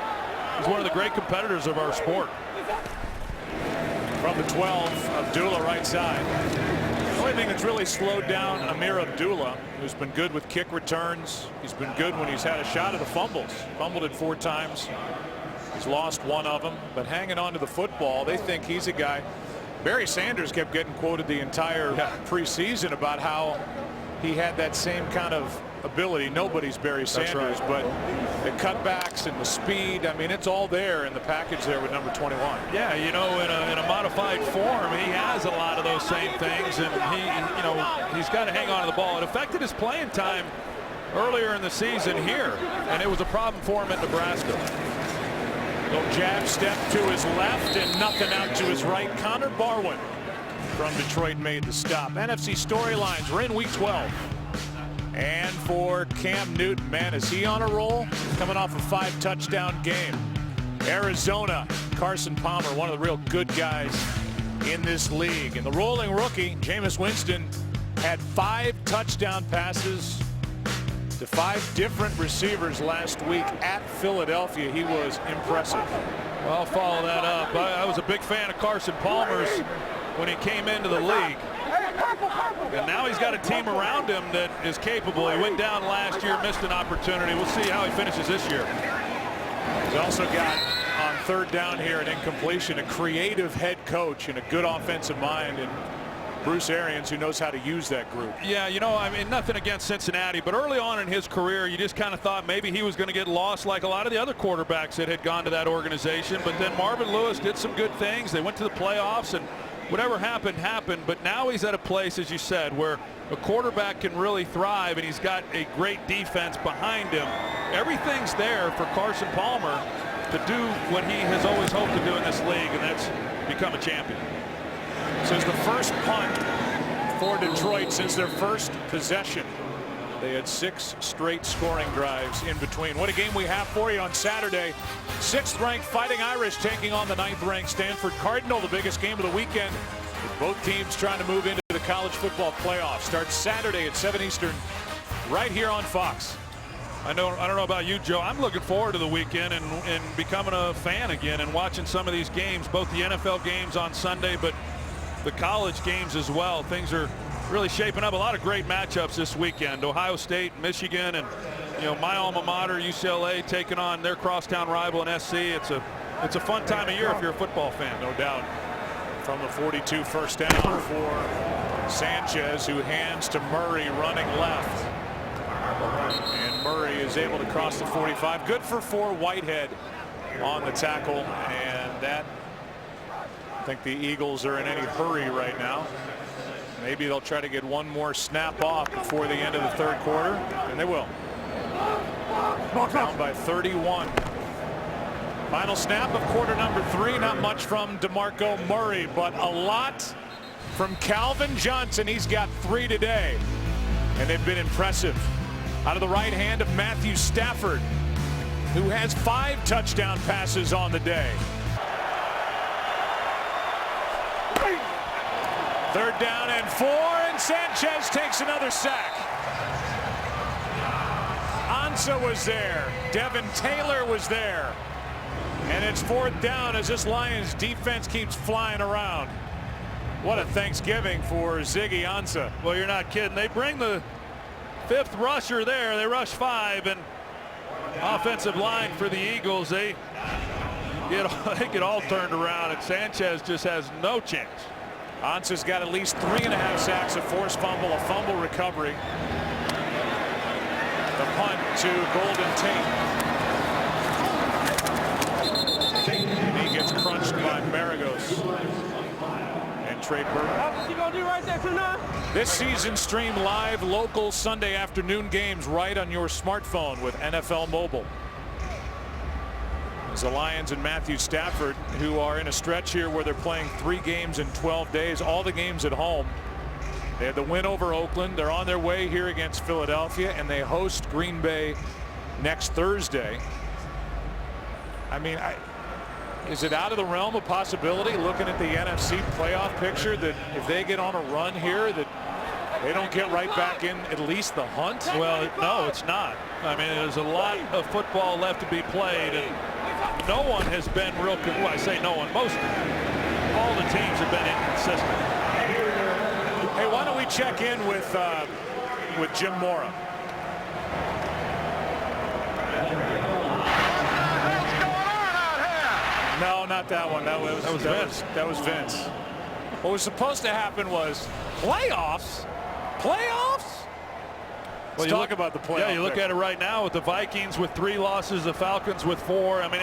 He's one of the great competitors of our sport. From the 12, Abdullah right side. The only thing that's really slowed down Amir Abdullah, who's been good with kick returns. He's been good when he's had a shot at the fumbles. Fumbled it 4 times. He's lost 1 of them, but hanging on to the football, they think he's a guy. Barry Sanders kept getting quoted the entire preseason about how he had that same kind of ability. Nobody's Barry Sanders, but the cutbacks and the speed, I mean, it's all there in the package there with number 21. Yeah, you know, in a modified form, he has a lot of those same things, and he's got to hang on to the ball. It affected his playing time earlier in the season here, and it was a problem for him at Nebraska. Little jab step to his left and nothing out to his right. Connor Barwin from Detroit made the stop. NFC storylines. We're in week 12. And for Cam Newton, man, is he on a roll? Coming off a 5-touchdown game. Arizona, Carson Palmer, one of the real good guys in this league. And the rolling rookie, Jameis Winston, had 5 touchdown passes to 5 different receivers last week at Philadelphia. He was impressive. Well, I'll follow that up. I was a big fan of Carson Palmer's when he came into the league. And now he's got a team around him that is capable. He went down last year, missed an opportunity. We'll see how he finishes this year. He's also got, on 3rd down here, an incompletion, a creative head coach and a good offensive mind, and Bruce Arians, who knows how to use that group. Yeah, you know, I mean, nothing against Cincinnati, but early on in his career, you just kind of thought maybe he was going to get lost like a lot of the other quarterbacks that had gone to that organization. But then Marvin Lewis did some good things. They went to the playoffs, and whatever happened, happened. But now he's at a place, as you said, where a quarterback can really thrive, and he's got a great defense behind him. Everything's there for Carson Palmer to do what he has always hoped to do in this league, and that's become a champion. So it's the first punt for Detroit since their first possession. They had 6 straight scoring drives in between. What a game we have for you on Saturday. 6th-ranked Fighting Irish taking on the 9th-ranked Stanford Cardinal, the biggest game of the weekend, with both teams trying to move into the college football playoffs. Starts Saturday at 7 Eastern right here on Fox. I don't know about you, Joe. I'm looking forward to the weekend and becoming a fan again and watching some of these games, both the NFL games on Sunday, but the college games as well. Things are really shaping up. A lot of great matchups this weekend. Ohio State, Michigan, and my alma mater, UCLA, taking on their crosstown rival in SC. It's a fun time of year if you're a football fan. No doubt. From the 42, first down for Sanchez, who hands to Murray running left. And Moreeeee is able to cross the 45. Good for 4. Whitehead on the tackle, and that, I think the Eagles are in any hurry right now. Maybe they'll try to get one more snap off before the end of the third quarter, and they will. Down by 31. Final snap of quarter number 3. Not much from DeMarco Murray, but a lot from Calvin Johnson. He's got 3 today, and they've been impressive. Out of the right hand of Matthew Stafford, who has 5 touchdown passes on the day. 3rd down and 4, and Sanchez takes another sack. Ansah was there. Devin Taylor was there. And it's 4th down as this Lions defense keeps flying around. What a Thanksgiving for Ziggy Ansah. Well, you're not kidding. They bring the 5th rusher there. They rush 5, and offensive line for the Eagles, they get all turned around, and Sanchez just has no chance. Ansah's got at least 3.5 sacks, a forced fumble, a fumble recovery. The punt to Golden Tate. And he gets crunched by Maragos. And Trey Burton. What you gonna do right there tonight? This season stream live local Sunday afternoon games right on your smartphone with NFL Mobile. As the Lions and Matthew Stafford, who are in a stretch here where they're playing 3 games in 12 days, all the games at home. They had the win over Oakland. They're on their way here against Philadelphia, and they host Green Bay next Thursday. I mean, is it out of the realm of possibility, looking at the NFC playoff picture, that if they get on a run here, that they don't get right back in at least the hunt? Well, no, it's not. I mean, there's a lot of football left to be played, and no one has been real. Well, I say no one. All the teams have been inconsistent. Hey, why don't we check in with Jim Mora? No, not that one. That was Vince. That was Vince. What was supposed to happen was playoffs. Playoffs? Well, Let's talk about the playoffs. Yeah, you look at it right now with the Vikings with 3 losses, the Falcons with 4. I mean,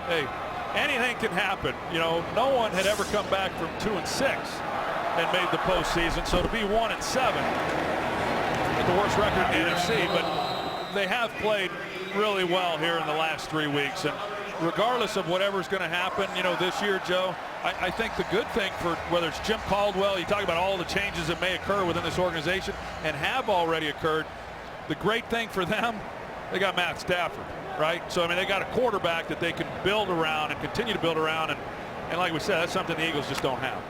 hey, anything can happen. You know, no one had ever come back from 2-6 and made the postseason. So to be 1-7, the worst record in the NFC, but they have played really well here in the last 3 weeks. And regardless of whatever's going to happen, you know, this year, Joe, I think the good thing for whether it's Jim Caldwell, you talk about all the changes that may occur within this organization and have already occurred. The great thing for them, they got Matt Stafford, right? So, I mean, they got a quarterback that they can build around and continue to build around. And like we said, that's something the Eagles just don't have.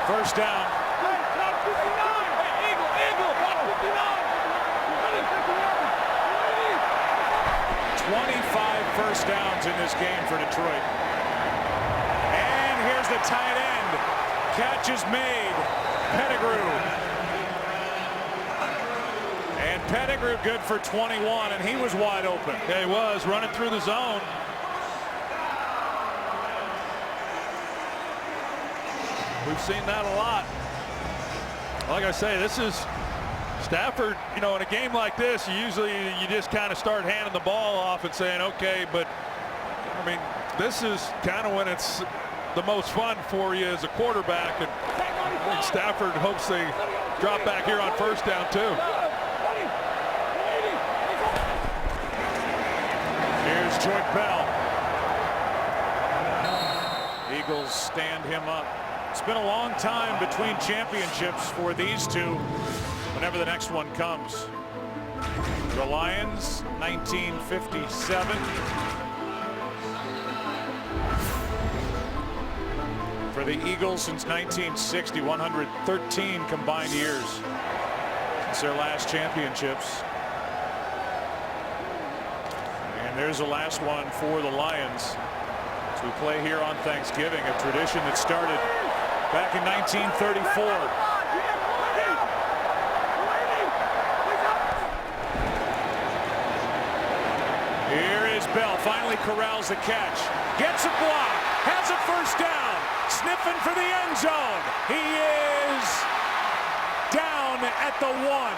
First down. 25 first downs in this game for Detroit. And here's the tight end. Catch is made. Pettigrew. And Pettigrew good for 21, and he was wide open. Yeah, he was running through the zone. We've seen that a lot. Like I say, this is Stafford, you know, in a game like this, you just kind of start handing the ball off and saying, okay, but I mean, this is kind of when it's the most fun for you as a quarterback, and I think Stafford hopes they drop back here on first down too. Here's Joy Bell. Eagles stand him up. It's been a long time between championships for these two. Whenever the next one comes. The Lions, 1957. For the Eagles since 1960, 113 combined years since their last championships. And there's the last one for the Lions. So we play here on Thanksgiving, a tradition that started back in 1934. Here is Bell, finally corrals the catch, gets a block, has a first down, sniffing for the end zone. He is down home at the 1.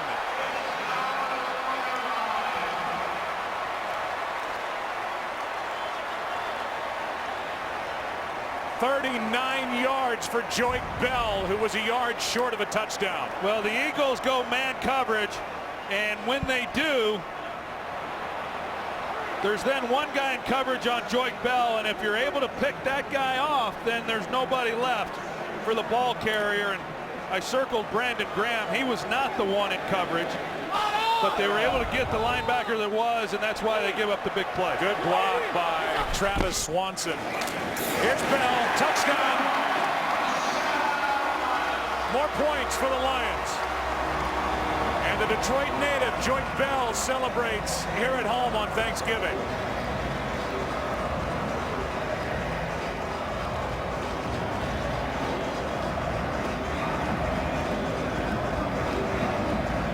"39 yards for Joyke Bell, who was a yard short of a touchdown." Well, the Eagles go man coverage, and when they do, there's then one guy in coverage on Joyke Bell, and if you're able to pick that guy off, then there's nobody left for the ball carrier. And I circled Brandon Graham. He was not the one in coverage, but they were able to get the linebacker that was, and that's why they give up the big play. Good block by Travis Swanson. Here's Bell, touchdown. More points for the Lions. And the Detroit native, Joyke Bell, celebrates here at home on Thanksgiving.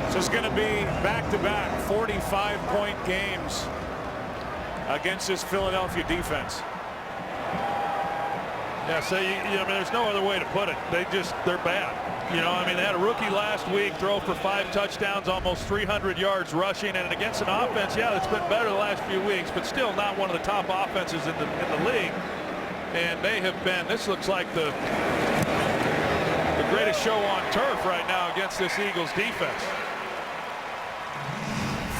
So it's going to be back-to-back 45-point games against this Philadelphia defense. Yeah, so I mean, there's no other way to put it. They're bad. You know, I mean, they had a rookie last week throw for 5 touchdowns, almost 300 yards rushing, and against an offense, yeah, that's been better the last few weeks, but still not one of the top offenses in the league. And they have been. This looks like the greatest show on turf right now against this Eagles defense.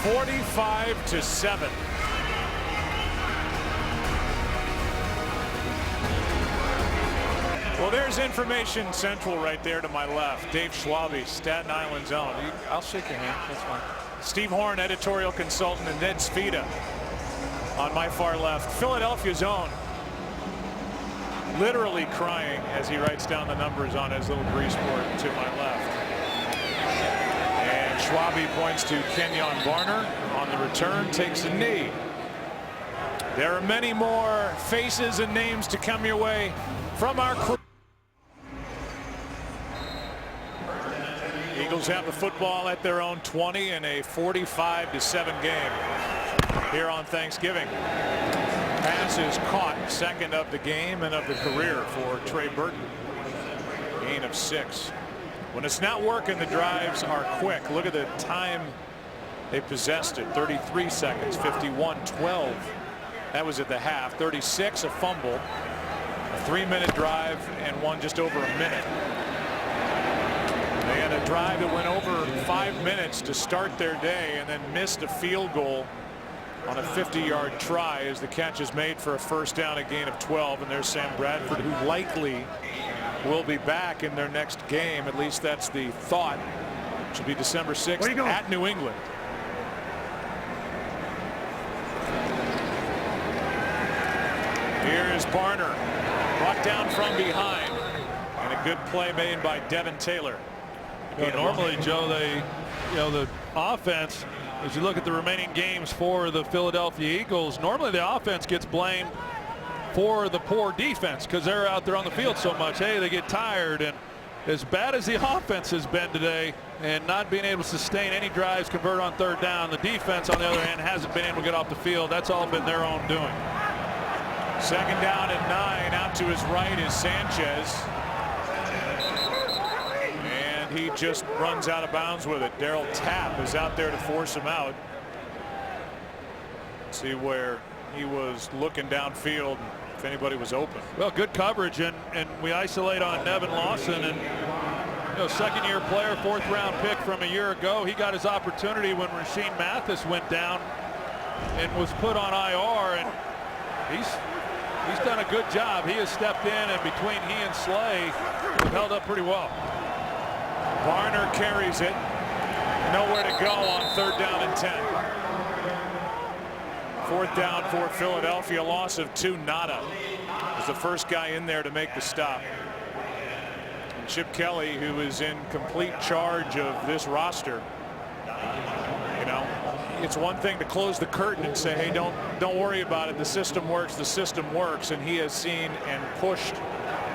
45-7. Well, there's Information Central right there to my left. Dave Schwabe, Staten Island's own. I'll shake your hand. That's fine. Steve Horn, editorial consultant, and Ned Svita on my far left. Philadelphia's own. Literally crying as he writes down the numbers on his little grease board to my left. And Schwabe points to Kenyon Barner on the return, takes a knee. There are many more faces and names to come your way from our crew. Eagles have the football at their own 20 in a 45-7 game here on Thanksgiving. Pass is caught, second of the game and of the career for Trey Burton. Gain of 6. When it's not working, the drives are quick. Look at the time they possessed it. 33 seconds, 51-12. That was at the half. 36, a fumble, a 3-minute drive, and one just over a minute. They had a drive that went over 5 minutes to start their day and then missed a field goal on a 50-yard try as the catch is made for a first down, a gain of 12. And there's Sam Bradford, who likely will be back in their next game. At least that's the thought. It should be December 6th at New England. Here is Barner, brought down from behind, and a good play made by Devin Taylor. Normally, Joe, the offense, as you look at the remaining games for the Philadelphia Eagles, normally the offense gets blamed for the poor defense because they're out there on the field so much. Hey, they get tired, and as bad as the offense has been today and not being able to sustain any drives, convert on third down, the defense, on the other hand, hasn't been able to get off the field. That's all been their own doing. Second down and 9. Out to his right is Sanchez. And he just runs out of bounds with it. Darryl Tapp is out there to force him out. See where he was looking downfield if anybody was open. Well, good coverage, and we isolate on Nevin Lawson, and second-year player, 4th-round pick from a year ago. He got his opportunity when Rasheem Mathis went down and was put on IR, and he's done a good job. He has stepped in, and between he and Slay, have held up pretty well. Barner carries it. Nowhere to go on 3rd down and 10. 4th down for Philadelphia. Loss of 2. Nada was the first guy in there to make the stop. And Chip Kelly, who is in complete charge of this roster. It's one thing to close the curtain and say, hey, don't worry about it. The system works. The system works. And he has seen and pushed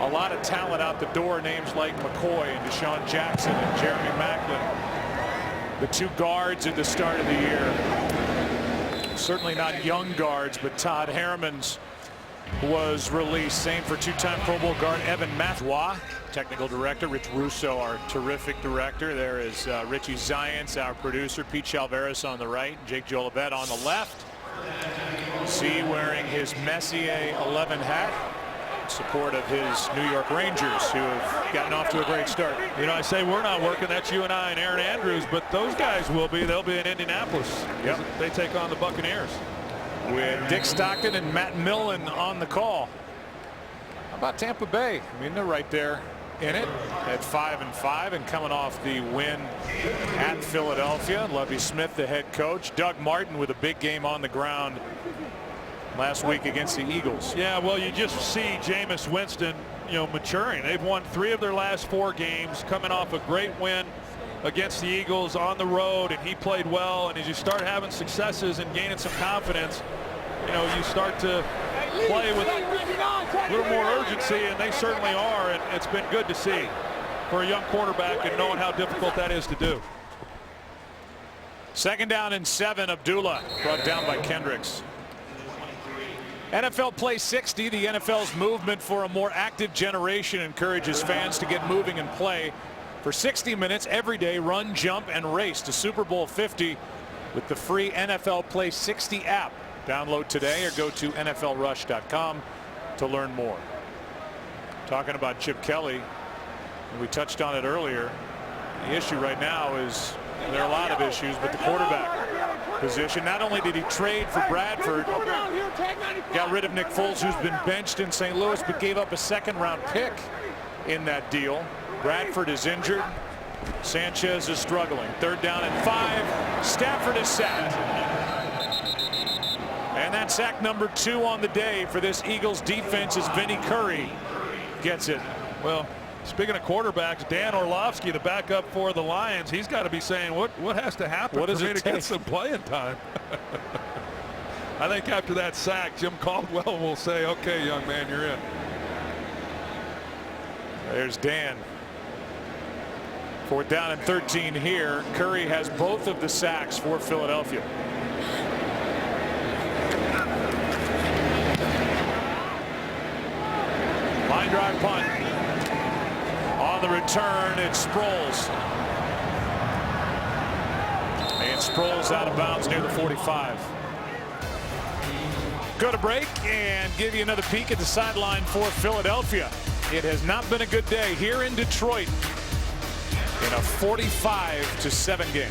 a lot of talent out the door. Names like McCoy and Deshaun Jackson and Jeremy Maclin. The 2 guards at the start of the year. Certainly not young guards, but Todd Herremans was released. Same for 2-time Pro Bowl guard Evan Mathwa. technical director. Rich Russo, our terrific director. There is Richie Zients, our producer. Pete Chalveris on the right. Jake Jolivet on the left. C wearing his Messier 11 hat. In support of his New York Rangers, who have gotten off to a great start. You know, I say we're not working. That's you and I and Aaron Andrews, but those guys will be. They'll be in Indianapolis. Yep. They take on the Buccaneers. With Dick Stockton and Matt Millen on the call. How about Tampa Bay? I mean, they're right there in it at 5-5 and coming off the win at Philadelphia. Lovie Smith, the head coach. Doug Martin with a big game on the ground last week against the Eagles. Yeah, well, you just see Jameis Winston, you know, maturing. They've won 3 of their last 4 games, coming off a great win against the Eagles on the road, and he played well. And as you start having successes and gaining some confidence, you know, you start to play with a little more urgency, and they certainly are. And it's been good to see for a young quarterback and knowing how difficult that is to do. 2nd down and 7. Abdullah brought down by Kendricks. NFL Play 60, the NFL's movement for a more active generation, encourages fans to get moving and play for 60 minutes every day. Run, jump, and race to Super Bowl 50 with the free NFL Play 60 app. Download today or go to NFLrush.com to learn more. Talking about Chip Kelly, we touched on it earlier. The issue right now is, there are a lot of issues, but the quarterback position. Not only did he trade for Bradford, got rid of Nick Foles, who's been benched in St. Louis, but gave up a 2nd-round pick in that deal. Bradford is injured. Sanchez is struggling. 3rd down and 5. Stafford is sacked. And that's sack number 2 on the day for this Eagles defense as Vinny Curry gets it. Well, speaking of quarterbacks, Dan Orlovsky, the backup for the Lions, he's got to be saying, what has to happen for me to get some playing time? I think after that sack, Jim Caldwell will say, okay, young man, you're in. There's Dan. 4th down and 13 here. Curry has both of the sacks for Philadelphia. Line drive punt. On the return, it's Sproles. And Sproles out of bounds near the 45. Go to break and give you another peek at the sideline for Philadelphia. It has not been a good day here in Detroit in a 45-7 game.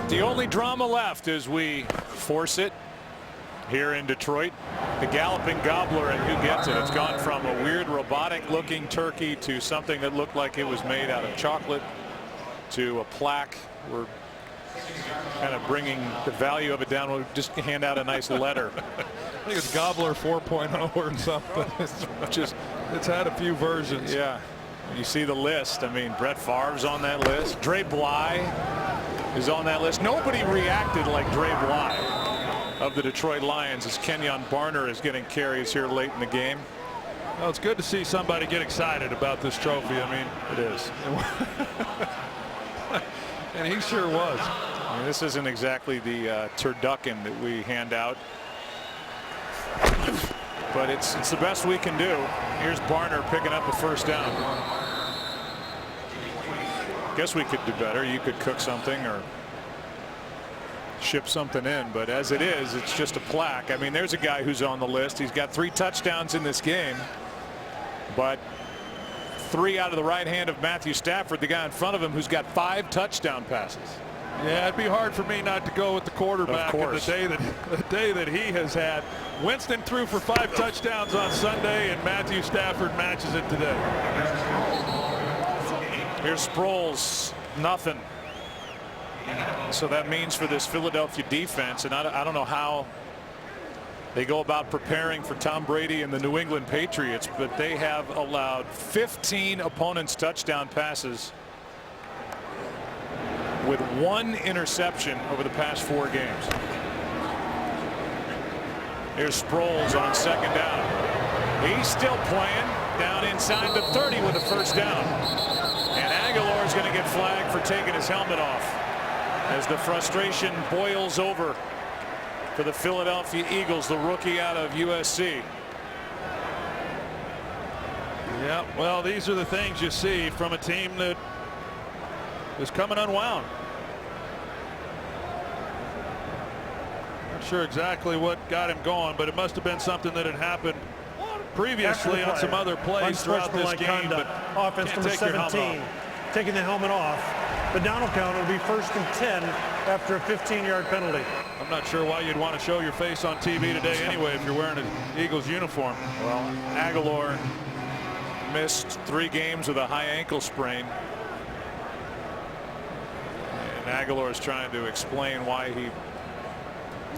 The only drama left as we force it here in Detroit. The galloping gobbler and who gets it. It's gone from a weird robotic looking turkey to something that looked like it was made out of chocolate to a plaque. We're kind of bringing the value of it down. We'll just hand out a nice letter. I think it's Gobbler 4.0 or something. It's had a few versions. Yeah. You see the list. I mean, Brett Favre's on that list. Dre Bly is on that list. Nobody reacted like Dre Bly of the Detroit Lions as Kenyon Barner is getting carries here late in the game. Well, it's good to see somebody get excited about this trophy. I mean, it is. And he sure was. I mean, this isn't exactly the turducken that we hand out, but it's the best we can do. Here's Barner picking up a 1st down. Guess we could do better. You could cook something or ship something in, but as it is, it's just a plaque. I mean, there's a guy who's on the list. He's got 3 touchdowns in this game, but 3 out of the right hand of Matthew Stafford, the guy in front of him who's got 5 touchdown passes. Yeah, it'd be hard for me not to go with the quarterback in the day that he has had. Winston threw for 5 touchdowns on Sunday, and Matthew Stafford matches it today. Here's Sproles, nothing. So that means for this Philadelphia defense, and I don't know how they go about preparing for Tom Brady and the New England Patriots, but they have allowed 15 opponents' touchdown passes with 1 interception over the past 4 games. Here's Sproles on 2nd down. He's still playing down inside the 30 with a 1st down. And Aguilar is going to get flagged for taking his helmet off as the frustration boils over for the Philadelphia Eagles, the rookie out of USC. Yeah, well, these are the things you see from a team that is coming unwound. Not sure exactly what got him going, but it must have been something that had happened previously on some other plays throughout this game. But offense number 17 taking the helmet off. The down count will be 1st and 10 after a 15-yard penalty. I'm not sure why you'd want to show your face on TV today anyway if you're wearing an Eagles uniform. Well, Aguilar missed 3 games with a high ankle sprain. And Aguilar is trying to explain why he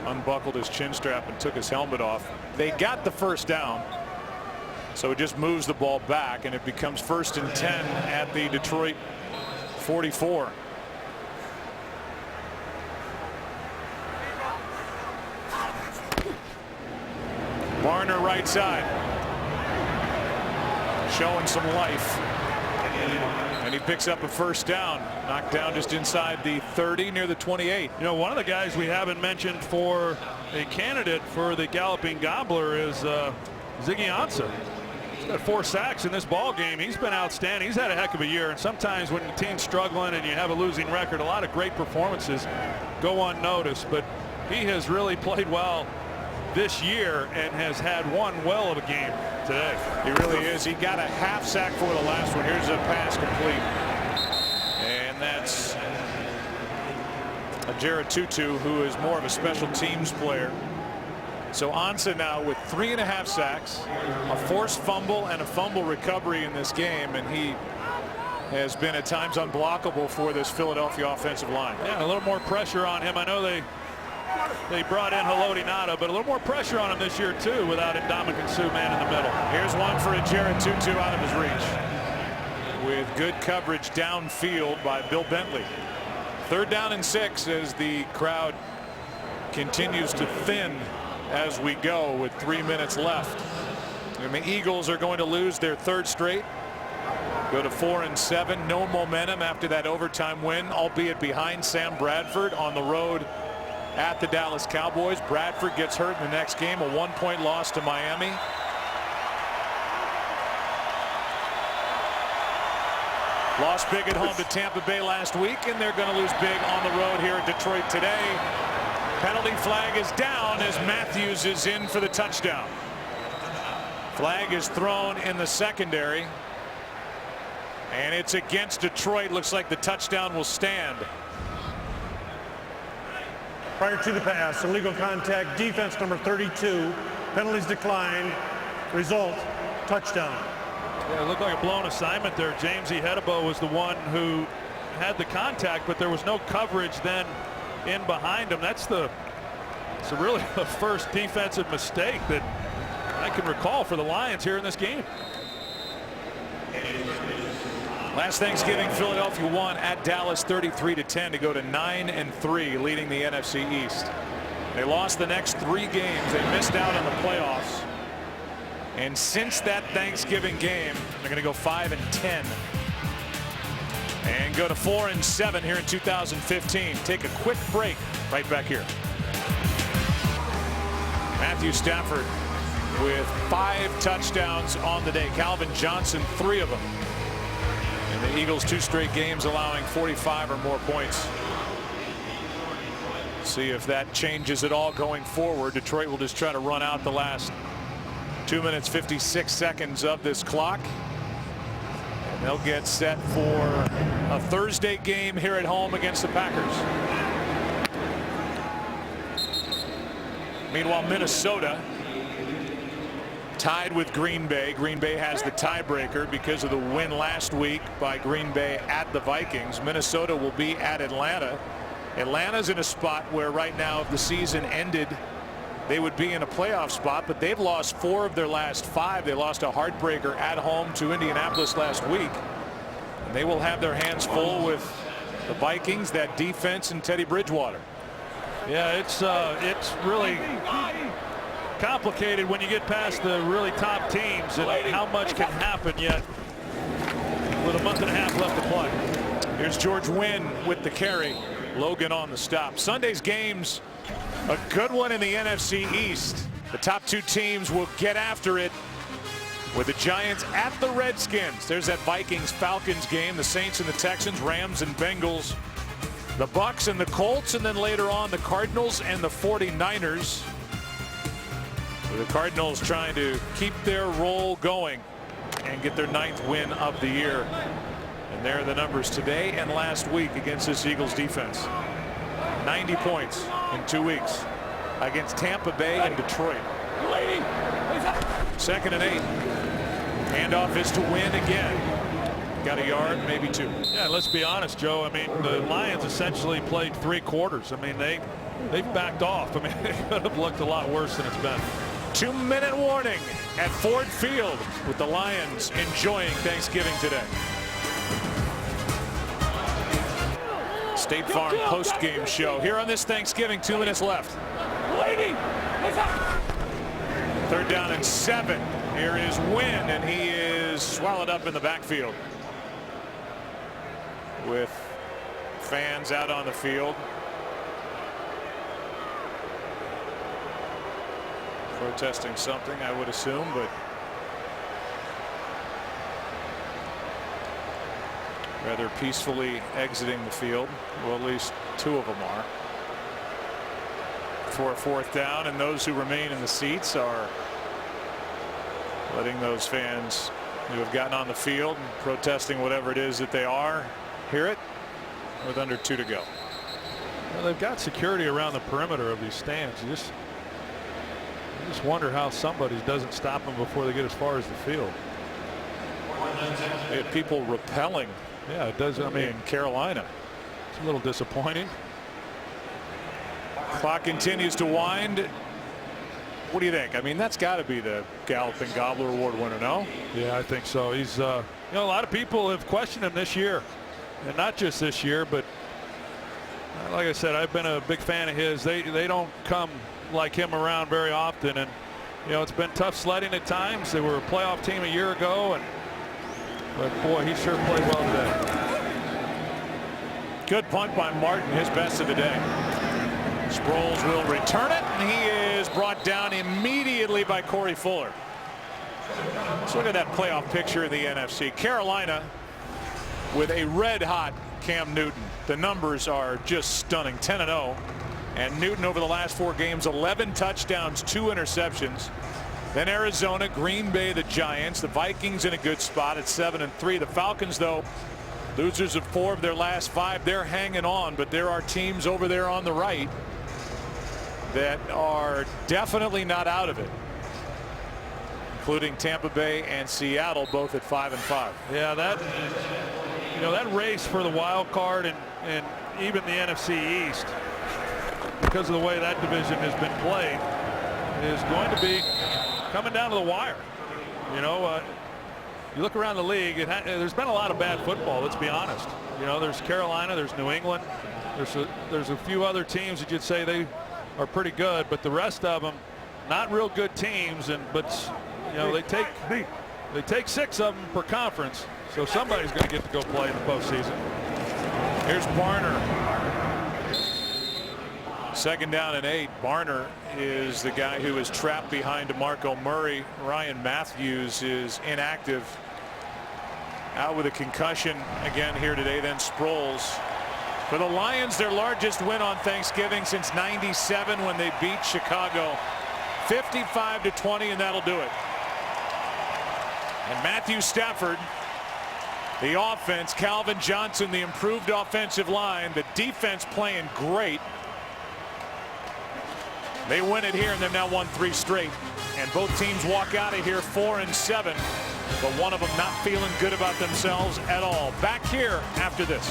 unbuckled his chin strap and took his helmet off. They got the first down, so it just moves the ball back, and it becomes 1st and 10 at the Detroit 44. Barner right side, showing some life, and he picks up a first down, knocked down just inside the 30 near the 28. You know, one of the guys we haven't mentioned for a candidate for the Galloping Gobbler is Ziggy Ansah. He's got 4 sacks in this ball game. He's been outstanding. He's had a heck of a year, and sometimes when the team's struggling and you have a losing record, a lot of great performances go unnoticed, but he has really played well this year and has had one well of a game today. He really is. He got a half sack for the last one. Here's a pass complete, and that's a Jared Tutu, who is more of a special teams player. So Ansah now with 3.5 sacks, a forced fumble, and a fumble recovery in this game, and he has been at times unblockable for this Philadelphia offensive line. Yeah, a little more pressure on him. I know they brought in Haloti Ngata, but a little more pressure on him this year too without a Ndamukong Suh man in the middle. Here's one for a Jared Tutu out of his reach with good coverage downfield by Bill Bentley. 3rd down and 6 as the crowd continues to thin as we go with 3 minutes left. And the Eagles are going to lose their 3rd straight, go to 4 and 7. No momentum after that overtime win, albeit behind Sam Bradford on the road at the Dallas Cowboys. Bradford gets hurt in the next game, a 1-point loss to Miami. Lost big at home to Tampa Bay last week, and they're going to lose big on the road here at Detroit today. Penalty flag is down as Matthews is in for the touchdown. Flag is thrown in the secondary, and it's against Detroit. Looks like the touchdown will stand. Prior to the pass, illegal contact, defense number 32, penalties declined, result, touchdown. Yeah, it looked like a blown assignment there. James Ihedebo was the one who had the contact, but there was no coverage then in behind him. It's really the first defensive mistake that I can recall for the Lions here in this game. Last Thanksgiving, Philadelphia won at Dallas 33-10 to go to 9-3, leading the NFC East. They lost the next 3 games. They missed out on the playoffs. And since that Thanksgiving game, they're going to go 5 and 10 and go to 4 and 7 here in 2015. Take a quick break. Right back here. Matthew Stafford with 5 touchdowns on the day. Calvin Johnson 3 of them. And the Eagles 2 straight games allowing 45 or more points. See if that changes at all going forward. Detroit will just try to run out the last 2 minutes 56 seconds of this clock. And they'll get set for a Thursday game here at home against the Packers. Meanwhile, Minnesota tied with Green Bay. Green Bay has the tiebreaker because of the win last week by Green Bay at the Vikings. Minnesota will be at Atlanta. Atlanta's in a spot where right now, if the season ended, they would be in a playoff spot, but they've lost 4 of their last 5. They lost a heartbreaker at home to Indianapolis last week. And they will have their hands full with the Vikings, that defense, and Teddy Bridgewater. Yeah, it's really complicated when you get past the really top teams and how much can happen yet with a month and a half left to play. Here's George Wynn with the carry. Logan on the stop. Sunday's games, a good one in the NFC East. The top 2 teams will get after it with the Giants at the Redskins. There's that Vikings-Falcons game, the Saints and the Texans, Rams and Bengals, the Bucks and the Colts, and then later on the Cardinals and the 49ers. With the Cardinals trying to keep their roll going and get their 9th win of the year. And there are the numbers today and last week against this Eagles defense. 90 points in 2 weeks against Tampa Bay and Detroit. 2nd and 8. Handoff is to win again. Got a yard, maybe 2. Yeah, let's be honest, Joe. I mean, the Lions essentially played 3 quarters. I mean, they've backed off. I mean, it could have looked a lot worse than it's been. 2-minute warning at Ford Field with the Lions enjoying Thanksgiving today. State Farm post-game show here on this Thanksgiving. 2 minutes left. 3rd down and 7. Here is Wynn, and he is swallowed up in the backfield with fans out on the field protesting something, I would assume, but rather peacefully exiting the field. Well, at least 2 of them are. For a 4th down, and those who remain in the seats are letting those fans who have gotten on the field and protesting whatever it is that they are hear it with under 2 to go. Well, they've got security around the perimeter of these stands. You just wonder how somebody doesn't stop them before they get as far as the field. They had people repelling. Yeah, it does. I mean, in Carolina. It's a little disappointing. Clock continues to wind. What do you think? I mean, that's got to be the Galloping Gobbler Award winner, no? Yeah, I think so. He's, you know, a lot of people have questioned him this year, and not just this year, but like I said, I've been a big fan of his. They don't come like him around very often, and you know, it's been tough sledding at times. They were a playoff team a year ago, but boy, he sure played well today. Good punt by Martin, his best of the day. Sproles will return it, and he is brought down immediately by Corey Fuller. Let's look at that playoff picture in the NFC. Carolina with a red-hot Cam Newton. The numbers are just stunning, 10-0. And Newton over the last 4 games, 11 touchdowns, 2 interceptions. Then Arizona, Green Bay, the Giants, the Vikings in a good spot at 7-3. The Falcons, though, losers of 4 of their last 5. They're hanging on, but there are teams over there on the right that are definitely not out of it, including Tampa Bay and Seattle, both at 5-5. Yeah, that, you know, that race for the wild card and even the NFC East, because of the way that division has been played, is going to be coming down to the wire. You know, you look around the league, there's been a lot of bad football, let's be honest. You know, there's Carolina, there's New England, there's a few other teams that you'd say they are pretty good, but the rest of them not real good teams, but you know, they take 6 of them per conference, so somebody's going to get to go play in the postseason. Here's Barner. 2nd down and 8. Barner is the guy who is trapped behind DeMarco Murray. Ryan Matthews is inactive, out with a concussion again here today. Then Sproles. For the Lions, their largest win on Thanksgiving since '97 when they beat Chicago 55-20, and that'll do it. And Matthew Stafford, the offense, Calvin Johnson, the improved offensive line, the defense playing great. They win it here, and they've now won 3 straight. And both teams walk out of here 4-7, but one of them not feeling good about themselves at all. Back here after this.